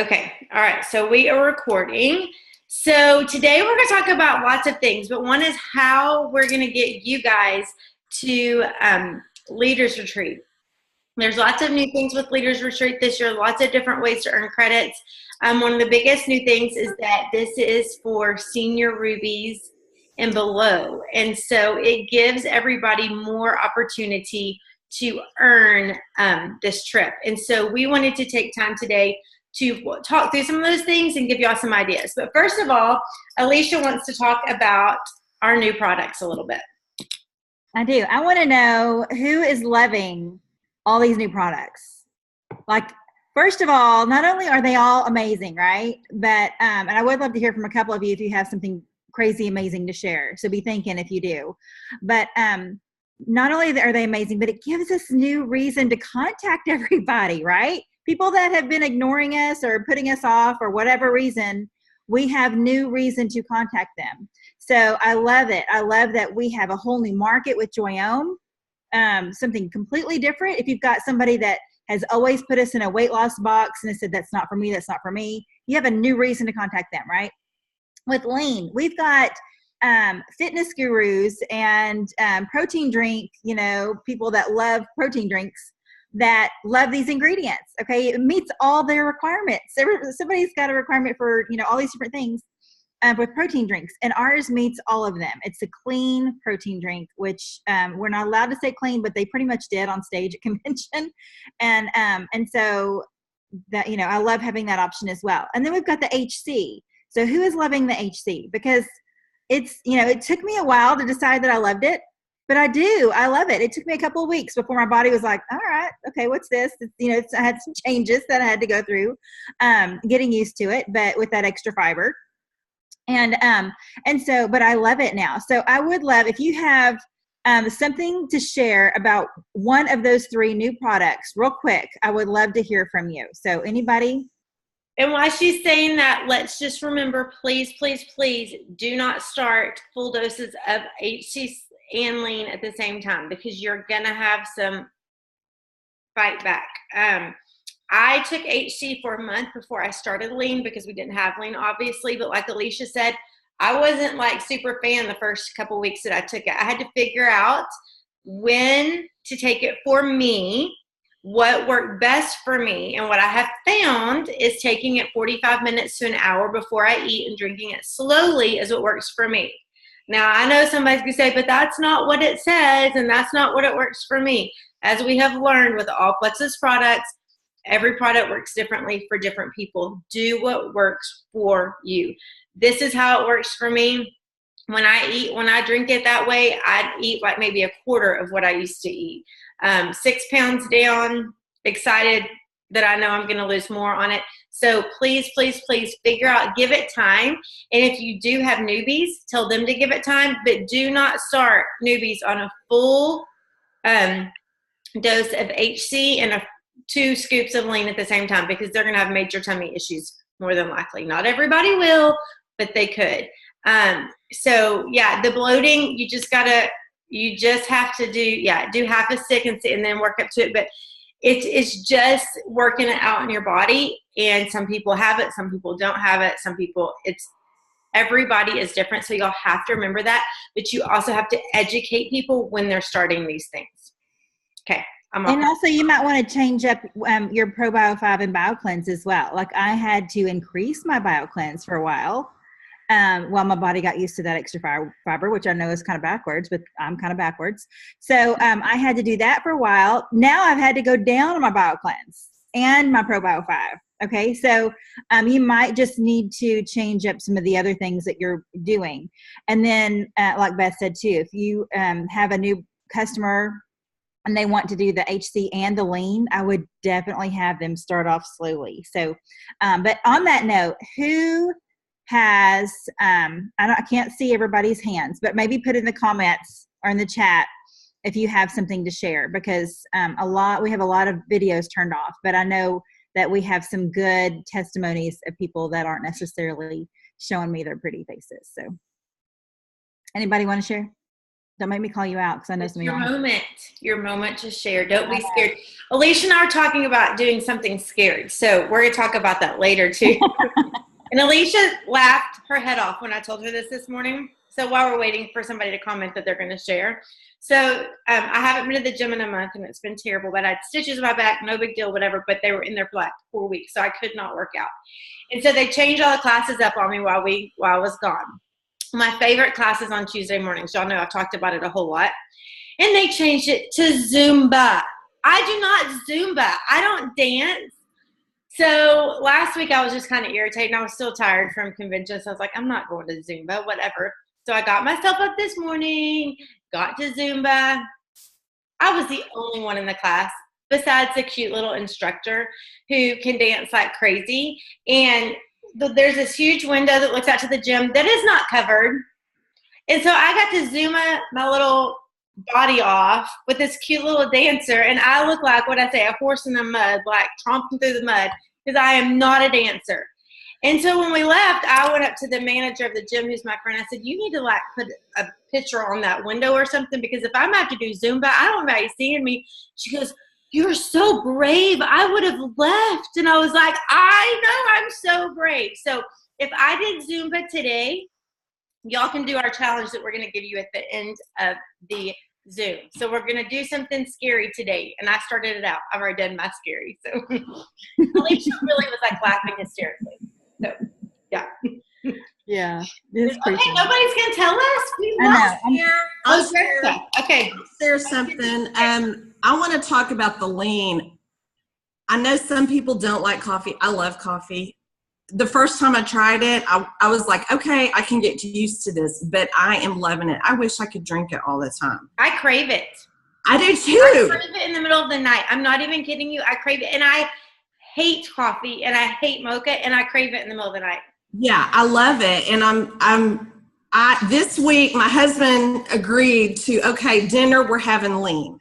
Okay. All right. So we are recording. So today we're going to talk about lots of things, but one is how we're going to get you guys to Leaders Retreat. There's lots of new things with Leaders Retreat this year, lots of different ways to earn credits. One of the biggest new things is that this is for senior rubies and below. And so it gives everybody more opportunity to earn this trip. And so we wanted to take time today to talk through some of those things and give y'all some ideas. But first of all, Alicia wants to talk about our new products a little bit. I do. I want to know who is loving all these new products. Like, first of all, not only are they all amazing, right? But, and I would love to hear from a couple of you if you have something crazy amazing to share. So be thinking if you do. But not only are they amazing, but it gives us new reason to contact everybody, right? People that have been ignoring us or putting us off or whatever reason, we have new reason to contact them. So I love it. I love that we have a whole new market with Joyome, something completely different. If you've got somebody that has always put us in a weight loss box and said, that's not for me, that's not for me, you have a new reason to contact them, right? With Lean, we've got fitness gurus and protein drink, people that love protein drinks that love these ingredients. Okay, it meets all their requirements. Somebody's got a requirement for all these different things with protein drinks, and ours meets all of them. It's a clean protein drink, which we're not allowed to say clean, but they pretty much did on stage at convention, and so that I love having that option as well. And then we've got the HC. So who is loving the HC? Because it's it took me a while to decide that I loved it. But I love it. It took me a couple of weeks before my body was like, all right, okay, what's this? I had some changes that I had to go through, getting used to it, but with that extra fiber. And so, but I love it now. So I would love, if you have something to share about one of those three new products real quick, I would love to hear from you. So anybody? And while she's saying that, let's just remember, please, please, please do not start full doses of HC and Lean at the same time, because you're going to have some fight back. I took HC for a month before I started Lean because we didn't have Lean, obviously. But like Alicia said, I wasn't like super fan the first couple of weeks that I took it. I had to figure out when to take it for me, what worked best for me. And what I have found is taking it 45 minutes to an hour before I eat and drinking it slowly is what works for me. Now, I know somebody's going to say, but that's not what it says, and that's not what it works for me. As we have learned with all Plexus products, every product works differently for different people. Do what works for you. This is how it works for me. When I drink it that way, I eat like maybe a quarter of what I used to eat. 6 pounds down, excited that I know I'm going to lose more on it. So please, please, please figure out, give it time. And if you do have newbies, tell them to give it time, but do not start newbies on a full dose of HC and 2 scoops of Lean at the same time, because they're going to have major tummy issues more than likely. Not everybody will, but they could. So yeah, the bloating, you just have to do half a stick and then work up to it. But it's just working it out in your body. And some people have it, some people don't have it. Everybody is different. So you'll have to remember that, but you also have to educate people when they're starting these things. Okay. And also you might want to change up your ProBio 5 and BioCleanse as well. Like I had to increase my BioCleanse for a while my body got used to that extra fiber, which I know is kind of backwards, but I'm kind of backwards. So I had to do that for a while. Now I've had to go down on my BioCleanse and my ProBio 5. Okay, so you might just need to change up some of the other things that you're doing. And then, like Beth said too, if you have a new customer and they want to do the HC and the Lean, I would definitely have them start off slowly. So, but on that note, who has, I can't see everybody's hands, but maybe put in the comments or in the chat if you have something to share, because we have a lot of videos turned off, but I know that we have some good testimonies of people that aren't necessarily showing me their pretty faces. So anybody want to share? Don't make me call you out because I know It's something. your moment to share. Don't be scared. Alicia and I are talking about doing something scared. So we're going to talk about that later too. And Alicia laughed her head off when I told her this morning. So while we're waiting for somebody to comment that they're going to share. So I haven't been to the gym in a month and it's been terrible, but I had stitches in my back, no big deal, whatever, but they were in there for like 4 weeks. So I could not work out. And so they changed all the classes up on me while I was gone. My favorite class is on Tuesday mornings. Y'all know I've talked about it a whole lot. And they changed it to Zumba. I do not Zumba. I don't dance. So last week I was just kind of irritated. I was still tired from convention. So I was like, I'm not going to Zumba, whatever. So I got myself up this morning, got to Zumba. I was the only one in the class besides the cute little instructor who can dance like crazy. And there's this huge window that looks out to the gym that is not covered. And so I got to zoom my little body off with this cute little dancer. And I look like, what I say, a horse in the mud, like tromping through the mud, because I am not a dancer. And so when we left, I went up to the manager of the gym, who's my friend. I said, you need to like put a picture on that window or something, because if I'm going to have to do Zumba, I don't know how you're seeing me. She goes, you're so brave. I would have left. And I was like, I know, I'm so brave. So if I did Zumba today, y'all can do our challenge that we're going to give you at the end of the Zoom. So we're going to do something scary today. And I started it out. I've already done my scary. So Alicia really was like laughing hysterically. So, yeah. Yeah. It's okay, nobody's going to tell us? I'll share. Okay. There's something. I want to talk about the lean. I know some people don't like coffee. I love coffee. The first time I tried it, I was like, okay, I can get used to this, but I am loving it. I wish I could drink it all the time. I crave it. I do too. I crave it in the middle of the night. I'm not even kidding you. I crave it. And I hate coffee and I hate mocha and I crave it in the middle of the night. Yeah, I love it. And this week, my husband agreed to, okay, dinner, we're having lean.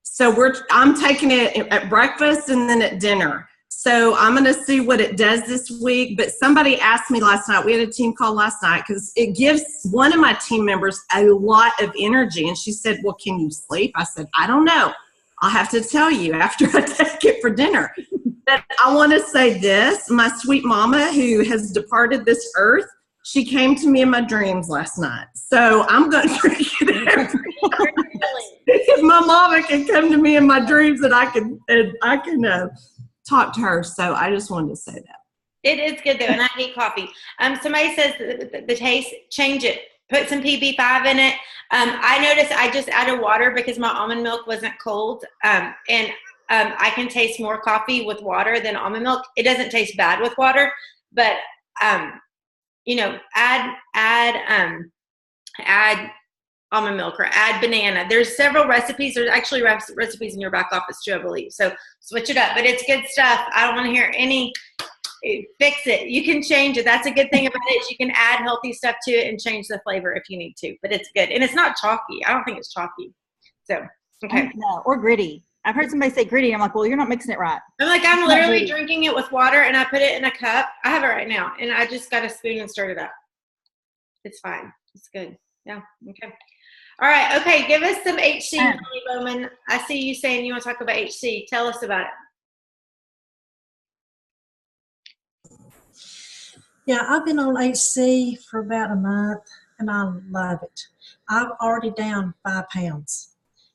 So I'm taking it at breakfast and then at dinner. So I'm going to see what it does this week. But somebody asked me last night, we had a team call last night, because it gives one of my team members a lot of energy. And she said, well, can you sleep? I said, I don't know. I'll have to tell you after I take it for dinner. But I want to say this, my sweet mama who has departed this earth, she came to me in my dreams last night. So I'm going to drink it every night. If my mama can come to me in my dreams, and I can talk to her. So I just wanted to say that. It is good though, and I hate coffee. Somebody says the taste, change it. Put some PB5 in it. I noticed I just added water because my almond milk wasn't cold. And I can taste more coffee with water than almond milk. It doesn't taste bad with water, but add almond milk or add banana. There's several recipes. There's actually recipes in your back office too, I believe. So switch it up, but it's good stuff. I don't want to hear any fix it. You can change it. That's a good thing about it. Is you can add healthy stuff to it and change the flavor if you need to, but it's good. And it's not chalky. I don't think it's chalky. So, okay. No, or gritty. I've heard somebody say gritty. I'm like, well, you're not mixing it right. I'm literally drinking it with water and I put it in a cup. I have it right now. And I just got a spoon and stirred it up. It's fine. It's good. Yeah. Okay. All right. Okay. Give us some HC, Molly Bowman. I see you saying you want to talk about HC. Tell us about it. Yeah, I've been on HC for about a month, and I love it. I'm already down 5 pounds.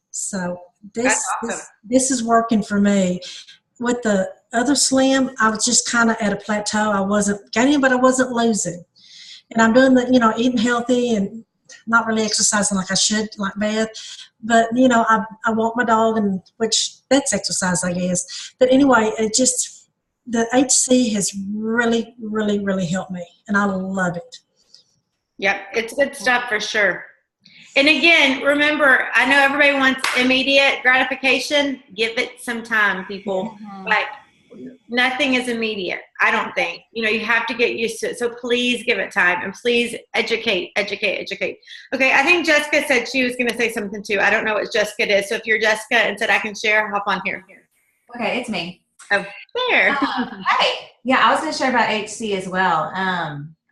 So this is working for me. With the other Slim, I was just kind of at a plateau. I wasn't gaining, but I wasn't losing. And I'm doing the, eating healthy and not really exercising like I should, like Beth. But, I walk my dog, and which that's exercise, I guess. But anyway, the HC has really, really, really helped me, and I love it. Yep, it's good stuff for sure. And again, remember, I know everybody wants immediate gratification. Give it some time, people. Mm-hmm. Like, nothing is immediate, I don't think. You have to get used to it. So please give it time, and please educate. Okay, I think Jessica said she was going to say something too. I don't know what Jessica did. So if you're Jessica and said I can share, hop on here. Okay, it's me. Oh, there. Hey. Yeah, I was going to share about HC as well.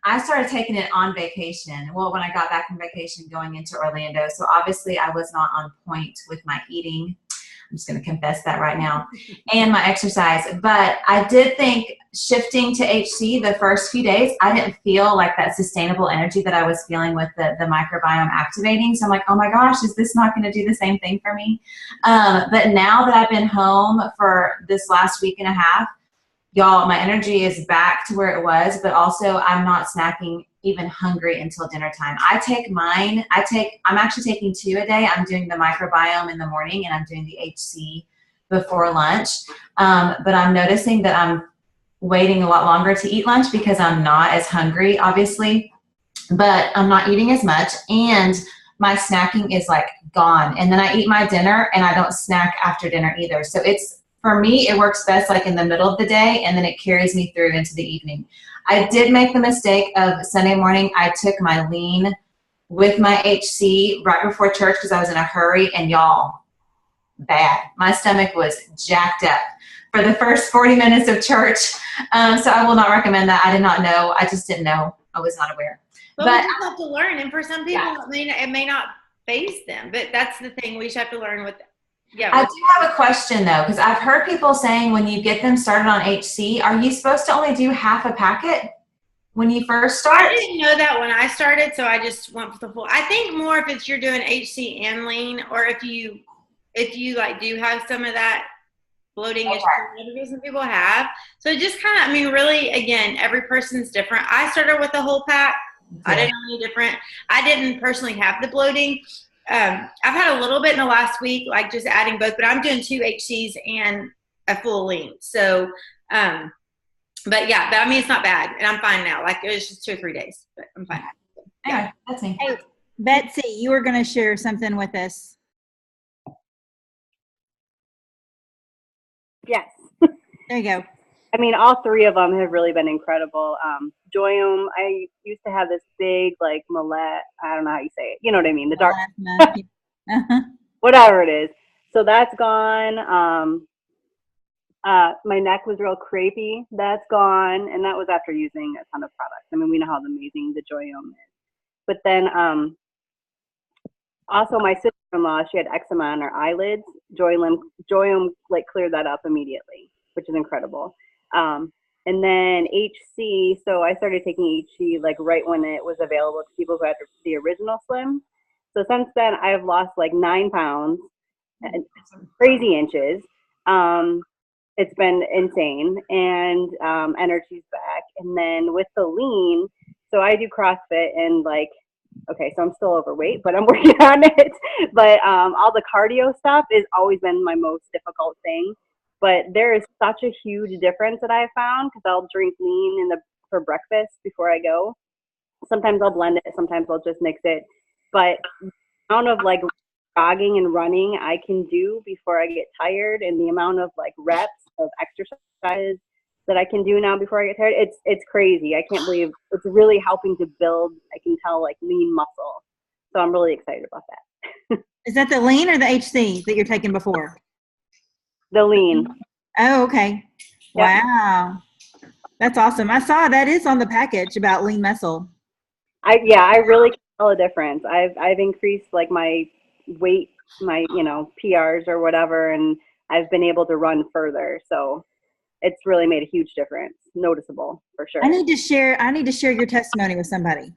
I started taking it on vacation. Well, when I got back from vacation going into Orlando. So obviously I was not on point with my eating. I'm just going to confess that right now, and my exercise. But I did think shifting to HC the first few days, I didn't feel like that sustainable energy that I was feeling with the microbiome activating. So I'm like, oh my gosh, is this not going to do the same thing for me? But now that I've been home for this last week and a half, y'all, my energy is back to where it was, but also I'm not snacking even hungry until dinner time. I'm actually taking 2 a day. I'm doing the microbiome in the morning and I'm doing the HC before lunch. But I'm noticing that I'm waiting a lot longer to eat lunch because I'm not as hungry, obviously, but I'm not eating as much, and my snacking is like gone. And then I eat my dinner and I don't snack after dinner either. So for me, it works best like in the middle of the day, and then it carries me through into the evening. I did make the mistake of Sunday morning. I took my lean with my HC right before church because I was in a hurry, and y'all, bad. My stomach was jacked up for the first 40 minutes of church. So I will not recommend that. I did not know. I just didn't know. I was not aware. But we just have to learn, and for some people, it may not phase them. But that's the thing. We just have to learn with. Yeah. I do have a question though, because I've heard people saying when you get them started on HC, are you supposed to only do half a packet when you first start? I didn't know that when I started, so I just went for the full. I think more if it's you're doing HC and lean, or if you like do have some of that bloating issue that some people have. So just kind of, I mean, really, again, every person's different. I started with a whole pack. I didn't know any different. I didn't personally have the bloating. I've had a little bit in the last week, like just adding both, but I'm doing 2 HCs and a full lean. So, but I mean, it's not bad, and I'm fine now. Like, it was just 2 or 3 days, but I'm fine. Anyway, that's me. Hey, Betsy, you were going to share something with us. Yes. There you go. I mean, all 3 of them have really been incredible. Joyum, I used to have this big, like, millet. I don't know how you say it. You know what I mean? The dark, whatever it is. So that's gone. My neck was real crepey. That's gone. And that was after using a ton of products. I mean, we know how amazing the Joyum is. But then also my sister-in-law, she had eczema on her eyelids. Joyum like cleared that up immediately, which is incredible. And then HC, so I started taking HC like right when it was available to people who had the original Slim. So since then, I've lost like 9 pounds, crazy inches. It's been insane, and energy's back. And then with the lean, so I do CrossFit, and like, okay, so I'm still overweight, but I'm working on it. But all the cardio stuff has always been my most difficult thing. But there is such a huge difference that I've found, because I'll drink lean for breakfast before I go. Sometimes I'll blend it, sometimes I'll just mix it. But the amount of like jogging and running I can do before I get tired, and the amount of like reps of exercises that I can do now before I get tired, it's crazy. I can't believe it's really helping to build, I can tell, like lean muscle. So I'm really excited about that. Is that the lean or the HC that you're taking before? The lean. Oh, okay. Yep. Wow. That's awesome. I saw that is on the package about lean muscle. I really can tell a difference. I've increased like my weight, my, PRs or whatever, and I've been able to run further. So it's really made a huge difference. Noticeable for sure. I need to share your testimony with somebody.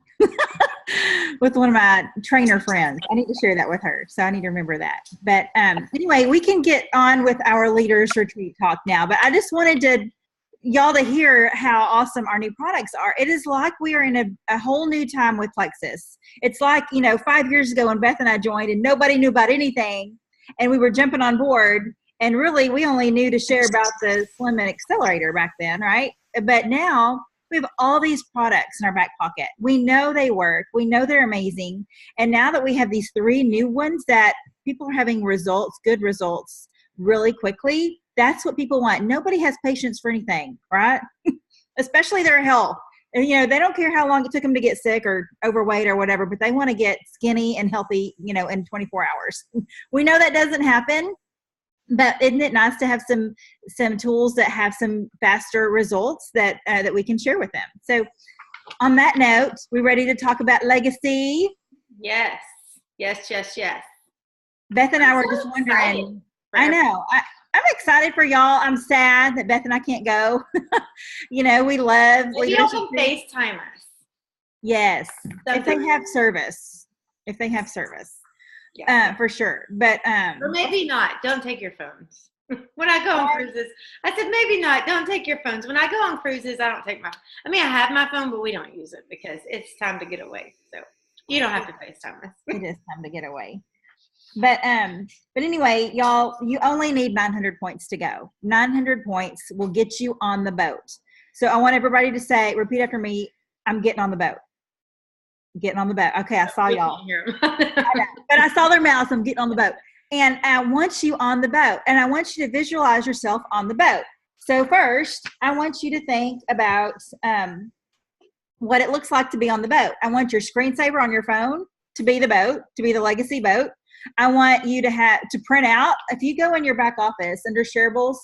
With one of my trainer friends. I need to share that with her. So I need to remember that. But anyway, we can get on with our leaders retreat talk now. But I just wanted y'all to hear how awesome our new products are. It is like we are in a whole new time with Plexus. It's like, 5 years ago when Beth and I joined and nobody knew about anything, and we were jumping on board, and really we only knew to share about the Slim and Accelerator back then, right? But now we have all these products in our back pocket. We know they work. We know they're amazing. And now that we have these 3 new ones that people are having results, good results, really quickly, that's what people want. Nobody has patience for anything, right? Especially their health. And, they don't care how long it took them to get sick or overweight or whatever, but they want to get skinny and healthy, in 24 hours. We know that doesn't happen. But isn't it nice to have some tools that have some faster results that we can share with them? So on that note, we ready to talk about LegaSea? Yes. Yes. Beth and I I'm were so just excited wondering. for I know. I'm excited for y'all. I'm sad that Beth and I can't go. We love. Maybe y'all can FaceTime us. Yes, if they have service. Yeah. For sure. But or maybe not. Don't take your phones. When I go on cruises, I said maybe not. Don't take your phones. When I go on cruises, I don't take my. I mean, I have my phone, but we don't use it because it's time to get away. So you don't have to FaceTime us. It is time to get away. But anyway, y'all, you only need 900 points to go. 900 points will get you on the boat. So I want everybody to repeat after me. I'm getting on the boat. Getting on the boat. Okay, I saw y'all. But I saw their mouths. I'm getting on the boat. And I want you on the boat. And I want you to visualize yourself on the boat. So first, I want you to think about what it looks like to be on the boat. I want your screensaver on your phone to be the boat, to be the LegaSea boat. I want you to print out. If you go in your back office under shareables,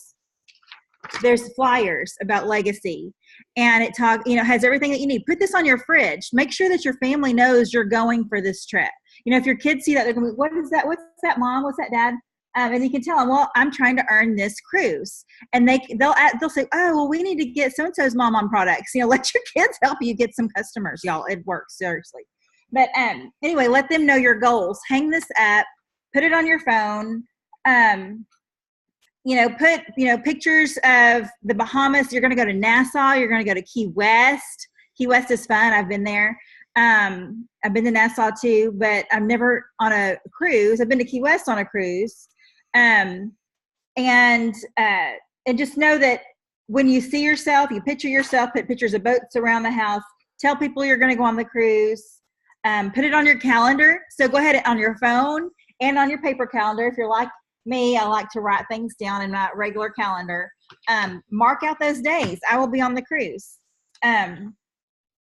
there's flyers about LegaSea, and it has everything that you need. Put this on your fridge. Make sure that your family knows you're going for this trip. If your kids see that, they're going to be, what is that? What's that, Mom? What's that, Dad? And you can tell them, well, I'm trying to earn this cruise. And they'll say, oh, well, we need to get so-and-so's mom on products. Let your kids help you get some customers, y'all. It works, seriously. But anyway, let them know your goals. Hang this up. Put it on your phone. Put pictures of the Bahamas. You're going to go to Nassau. You're going to go to Key West. Key West is fun. I've been there. I've been to Nassau too, but I'm never on a cruise. I've been to Key West on a cruise. And just know that when you see yourself, you picture yourself, put pictures of boats around the house, tell people you're going to go on the cruise, put it on your calendar. So go ahead on your phone and on your paper calendar. If you're like me, I like to write things down in my regular calendar. Mark out those days. I will be on the cruise.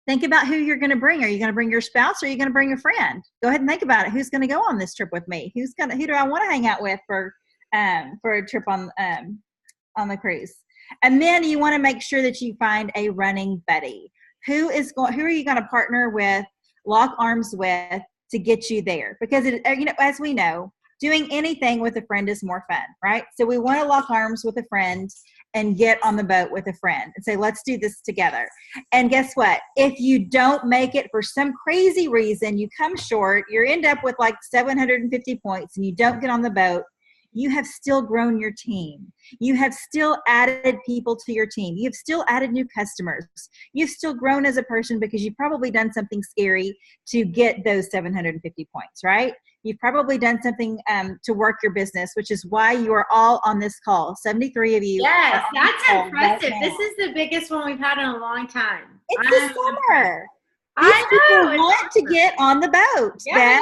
Think about who you're going to bring. Are you going to bring your spouse or are you going to bring a friend? Go ahead and think about it. Who's going to go on this trip with me? Who do I want to hang out with for a trip on the cruise? And then you want to make sure that you find a running buddy. Who are you going to partner with, lock arms with to get you there? Because as we know, doing anything with a friend is more fun, right? So we want to lock arms with a friend and get on the boat with a friend and say, let's do this together. And guess what? If you don't make it for some crazy reason, you come short, you end up with like 750 points and you don't get on the boat, you have still grown your team. You have still added people to your team. You've still added new customers. You've still grown as a person because you've probably done something scary to get those 750 points, right? You've probably done something to work your business, which is why you are all on this call. 73 of you. Yes, that's impressive. This is the biggest one we've had in a long time. It's the summer. I know. People want to get on the boat. Yeah,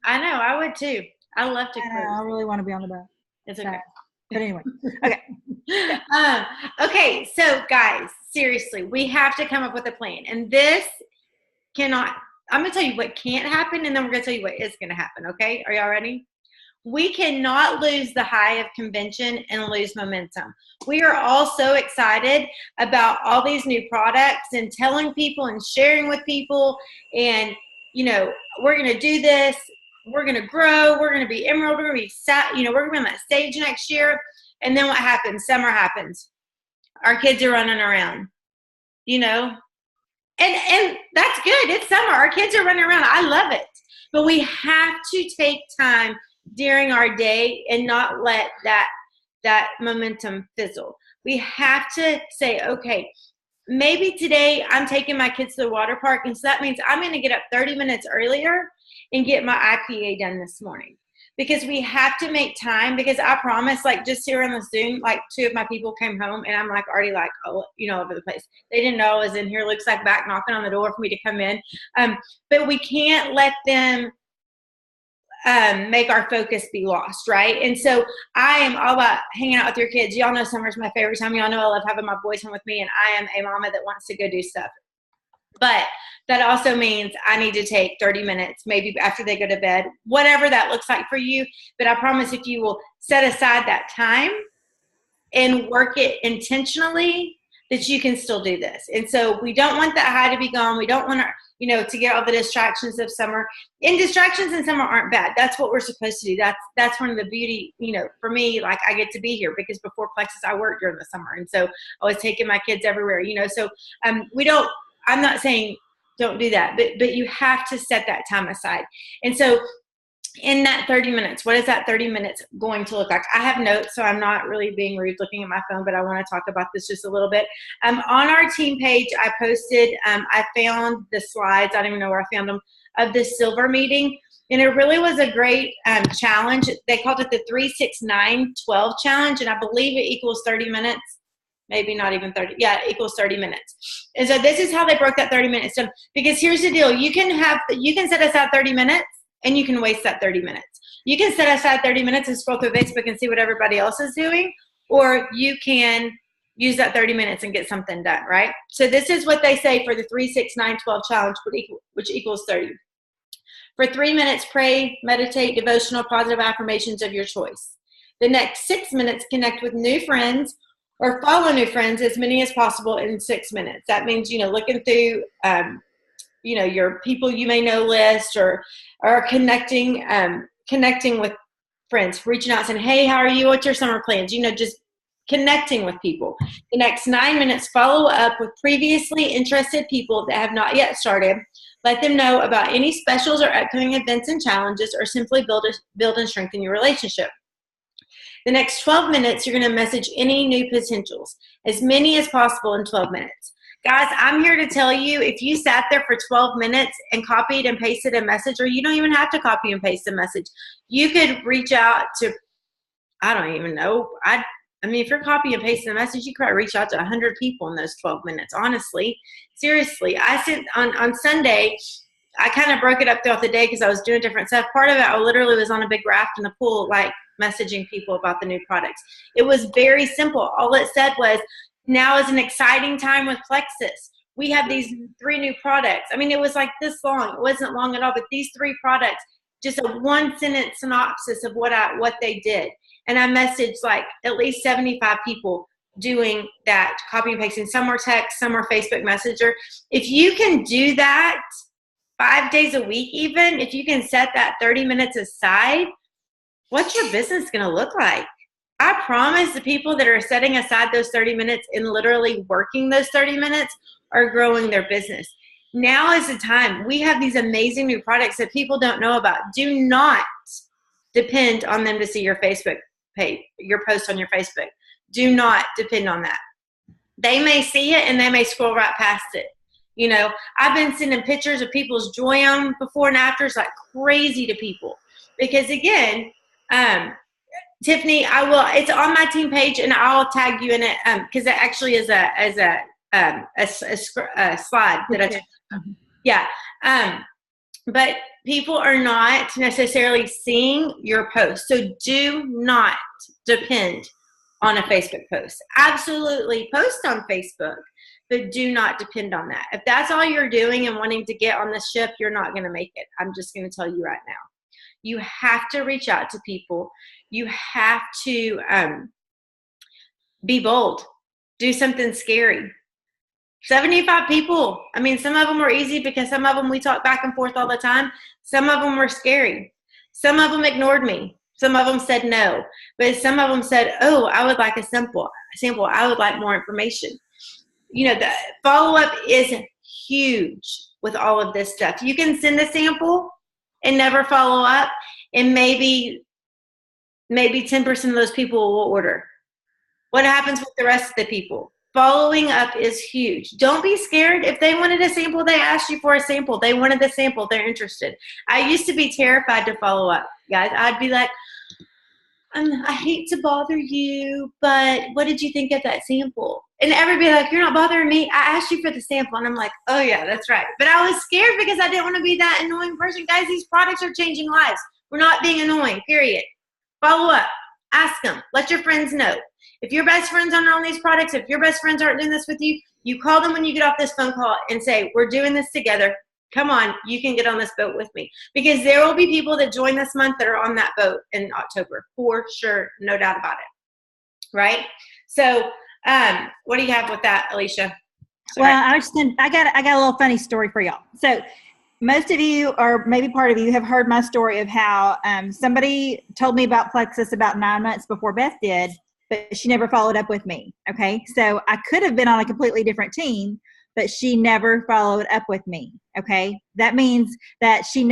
I know. I would too. I love to cruise. I really want to be on the boat. It's okay. But anyway, okay. Okay, so guys, seriously, we have to come up with a plan. And this cannot, I'm going to tell you what can't happen, and then we're going to tell you what is going to happen, okay? Are y'all ready? We cannot lose the high of convention and lose momentum. We are all so excited about all these new products and telling people and sharing with people. And, we're going to do this. We're going to grow. We're going to be Emerald. We're going to be, we're going to be on that stage next year. And then what happens? Summer happens. Our kids are running around, and that's good. It's summer. Our kids are running around. I love it. But we have to take time during our day and not let that momentum fizzle. We have to say, okay, maybe today I'm taking my kids to the water park. And so that means I'm going to get up 30 minutes earlier and get my IPA done this morning, because we have to make time. Because I promise, just here on the Zoom, 2 of my people came home and I'm already all over the place. They didn't know I was in here. Looks like back knocking on the door for me to come in. But we can't let them make our focus be lost, right? And so I am all about hanging out with your kids. Y'all know summer's my favorite time. Y'all know I love having my boys home with me, and I am a mama that wants to go do stuff. But that also means I need to take 30 minutes, maybe after they go to bed, whatever that looks like for you. But I promise if you will set aside that time and work it intentionally, that you can still do this. And so we don't want that high to be gone. We don't want our, to get all the distractions of summer. And distractions in summer aren't bad. That's what we're supposed to do. That's one of the beauty, for me, like I get to be here because before Plexus, I worked during the summer. And so I was taking my kids everywhere, so I'm not saying don't do that, but you have to set that time aside. And so in that 30 minutes, what is that 30 minutes going to look like? I have notes, so I'm not really being rude looking at my phone, but I want to talk about this just a little bit. On our team page, I posted, I found the slides, I don't even know where I found them, of the silver meeting. And it really was a great challenge. They called it the 3-6-9-12 challenge, and I believe it equals 30 minutes. Maybe not even 30. Yeah, it equals 30 minutes. And so this is how they broke that 30 minutes down. Because here's the deal. You can set aside 30 minutes, and you can waste that 30 minutes. You can set aside 30 minutes and scroll through Facebook and see what everybody else is doing, or you can use that 30 minutes and get something done, right? So this is what they say for the 3-6-9-12 challenge, which equals 30. For 3 minutes, pray, meditate, devotional, positive affirmations of your choice. The next 6 minutes, connect with new friends or follow new friends, as many as possible in 6 minutes. That means, looking through, your people you may know list, or connecting with friends, reaching out saying, hey, how are you? What's your summer plans? Just connecting with people. The next 9 minutes, follow up with previously interested people that have not yet started. Let them know about any specials or upcoming events and challenges, or simply build and strengthen your relationship. The next 12 minutes, you're going to message any new potentials, as many as possible in 12 minutes. Guys, I'm here to tell you, if you sat there for 12 minutes and copied and pasted a message, or you don't even have to copy and paste a message, you could reach out to, I don't even know. If you're copying and pasting a message, you could probably reach out to 100 people in those 12 minutes, honestly. Seriously, I sent on Sunday, I kind of broke it up throughout the day because I was doing different stuff. Part of it, I literally was on a big raft in the pool, like messaging people about the new products. It was very simple. All it said was, now is an exciting time with Plexus. We have these 3 new products. It was like this long. It wasn't long at all, but these 3 products, just a 1-sentence synopsis of what they did. And I messaged like at least 75 people doing that, copy and pasting. Some were text, some were Facebook Messenger. If you can do that 5 days a week, even if you can set that 30 minutes aside, what's your business going to look like? I promise the people that are setting aside those 30 minutes and literally working those 30 minutes are growing their business. Now is the time. We have these amazing new products that people don't know about. Do not depend on them to see your Facebook page, your post on your Facebook. Do not depend on that. They may see it and they may scroll right past it. I've been sending pictures of people's Joyum before and afters like crazy to people. Because again, Tiffany, it's on my team page, and I'll tag you in it because it actually is a slide that I took. Yeah. But people are not necessarily seeing your post, so do not depend on a Facebook post. Absolutely post on Facebook, but do not depend on that. If that's all you're doing and wanting to get on the ship, you're not going to make it. I'm just going to tell you right now. You have to reach out to people. You have to be bold. Do something scary. 75 people. Some of them were easy because some of them we talk back and forth all the time. Some of them were scary. Some of them ignored me. Some of them said no. But some of them said, oh, I would like a sample. I would like more information. The follow-up is huge with all of this stuff. You can send a sample and never follow up, and maybe 10% of those people will order. What happens with the rest of the people? Following up is huge. Don't be scared. If they wanted a sample, they asked you for a sample. They wanted the sample. They're interested. I used to be terrified to follow up, guys. I'd be like, I hate to bother you, but what did you think of that sample? And everybody like, you're not bothering me. I asked you for the sample. And I'm like, oh, yeah, that's right. But I was scared because I didn't want to be that annoying person. Guys, these products are changing lives. We're not being annoying, period. Follow up. Ask them. Let your friends know. If your best friends aren't on these products, if your best friends aren't doing this with you, you call them when you get off this phone call and say, we're doing this together. Come on, you can get on this boat with me. Because there will be people that join this month that are on that boat in October, for sure, no doubt about it, right? So What do you have with that, Alicia? Well, I got a little funny story for y'all. So most of you, or maybe part of you, have heard my story of how somebody told me about Plexus about 9 months before Beth did, but she never followed up with me. Okay, so I could have been on a completely different team, but she never followed up with me. Okay, that means that she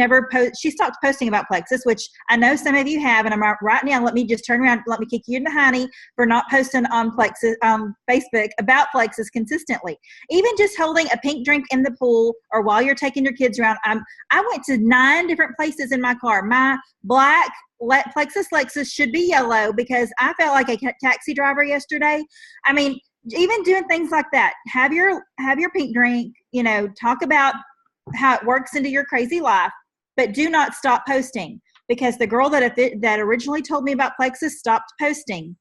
stopped posting about Plexus, which I know some of you have, and I'm right now. Let me just turn around. Let me kick you in the honey for not posting on Plexus Facebook about Plexus consistently. Even just holding a pink drink in the pool, or while you're taking your kids around. I went to 9 different places in my car. My black Plexus Lexus should be yellow because I felt like a taxi driver yesterday. I mean, even doing things like that. Have your pink drink. Talk about how it works into your crazy life, but do not stop posting, because the girl that originally told me about Plexus stopped posting.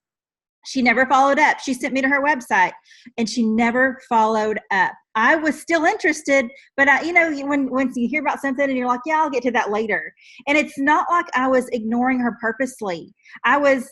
She never followed up. She sent me to her website and she never followed up. I was still interested, but when you hear about something and you're like, yeah, I'll get to that later. And it's not like I was ignoring her purposefully. I was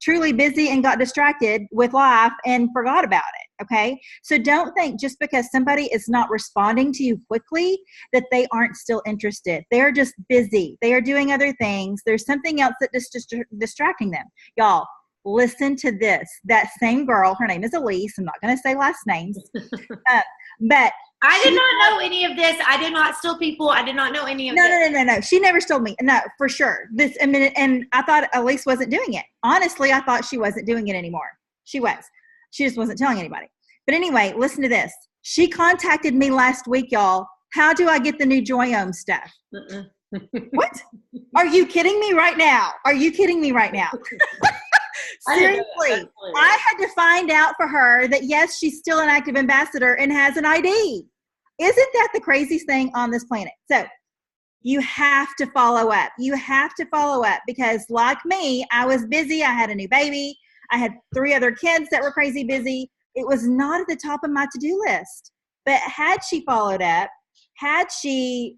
truly busy and got distracted with life and forgot about it. Okay. So don't think just because somebody is not responding to you quickly that they aren't still interested. They're just busy. They are doing other things. There's something else that's just distracting them. Y'all, listen to this. That same girl, her name is Elise. I'm not going to say last names, but I did not know any of this. I did not steal people. I did not know any of this. No. She never stole me. No, for sure. And I thought Elise wasn't doing it. Honestly, I thought she wasn't doing it anymore. She was. She just wasn't telling anybody. But anyway, listen to this. She contacted me last week, y'all. How do I get the new Joyome stuff? What? Are you kidding me right now? Seriously, I had to find out for her that, yes, she's still an active ambassador and has an ID. Isn't that the craziest thing on this planet? So you have to follow up. Because like me, I was busy. I had a new baby. I had 3 other kids that were crazy busy. It was not at the top of my to-do list. But had she followed up, she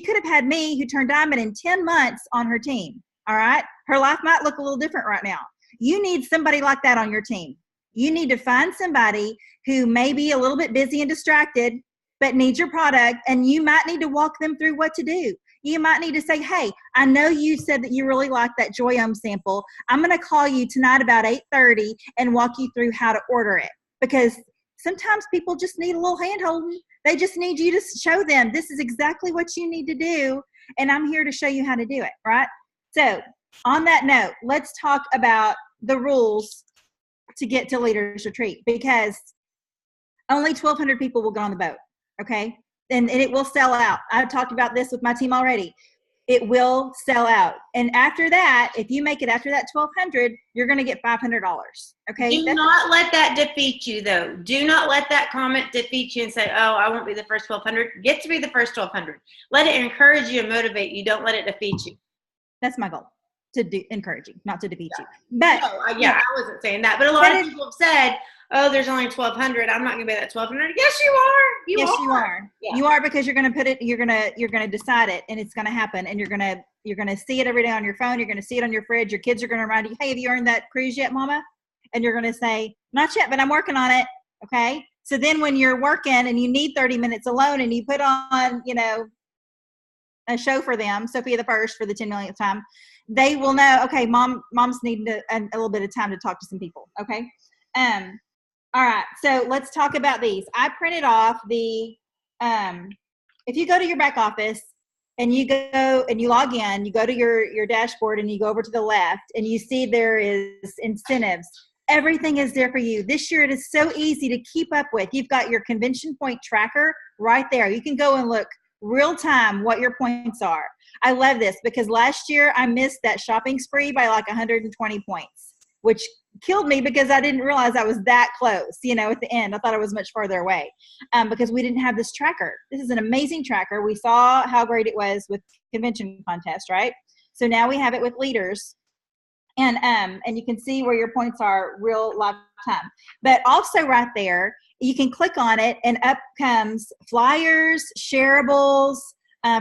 could have had me, who turned diamond in 10 months, on her team. All right. Her life might look a little different right now. You need somebody like that on your team. You need to find somebody who may be a little bit busy and distracted, but needs your product, and you might need to walk them through what to do. You might need to say, hey, I know you said that you really like that Joyome sample. I'm going to call you tonight about 8:30 and walk you through how to order it. Because sometimes people just need a little hand-holding. They just need you to show them this is exactly what you need to do, and I'm here to show you how to do it, right? So on that note, let's talk about the rules to get to Leaders Retreat, because only 1,200 people will go on the boat, okay? And it will sell out. I've talked about this with my team already. It will sell out. And after that, if you make it after that 1,200, you're going to get $500, okay? Do not let that defeat you, though. Do not let that comment defeat you and say, oh, I won't be the first 1,200. Get to be the first 1,200. Let it encourage you and motivate you. Don't let it defeat you. That's my goal. To encourage you, not to defeat you. But I wasn't saying that. But a lot of people have said, oh, there's only 1,200. I'm not going to be that 1,200. Yes, you are. Yes, you are. Yeah. You are, because you're going to put it. You're going to decide it, and it's going to happen. And you're going to see it every day on your phone. You're going to see it on your fridge. Your kids are going to remind you, hey, have you earned that cruise yet, Mama? And you're going to say, not yet, but I'm working on it. Okay. So then when you're working and you need 30 minutes alone, and you put on, a show for them, Sophia the First, for the 10 millionth time, they will know, okay, mom's needing a little bit of time to talk to some people. Okay. All right. So let's talk about these. I printed off the, if you go to your back office and you go and you log in, you go to your dashboard and you go over to the left and you see there is incentives. Everything is there for you. This year it is so easy to keep up with. You've got your convention point tracker right there. You can go and look real time what your points are. I love this because last year I missed that shopping spree by like 120 points, which killed me because I didn't realize I was that close, at the end. I thought I was much farther away because we didn't have this tracker. This is an amazing tracker. We saw how great it was with convention contest, right? So now we have it with leaders. And you can see where your points are real live time. But also right there, you can click on it and up comes flyers, shareables,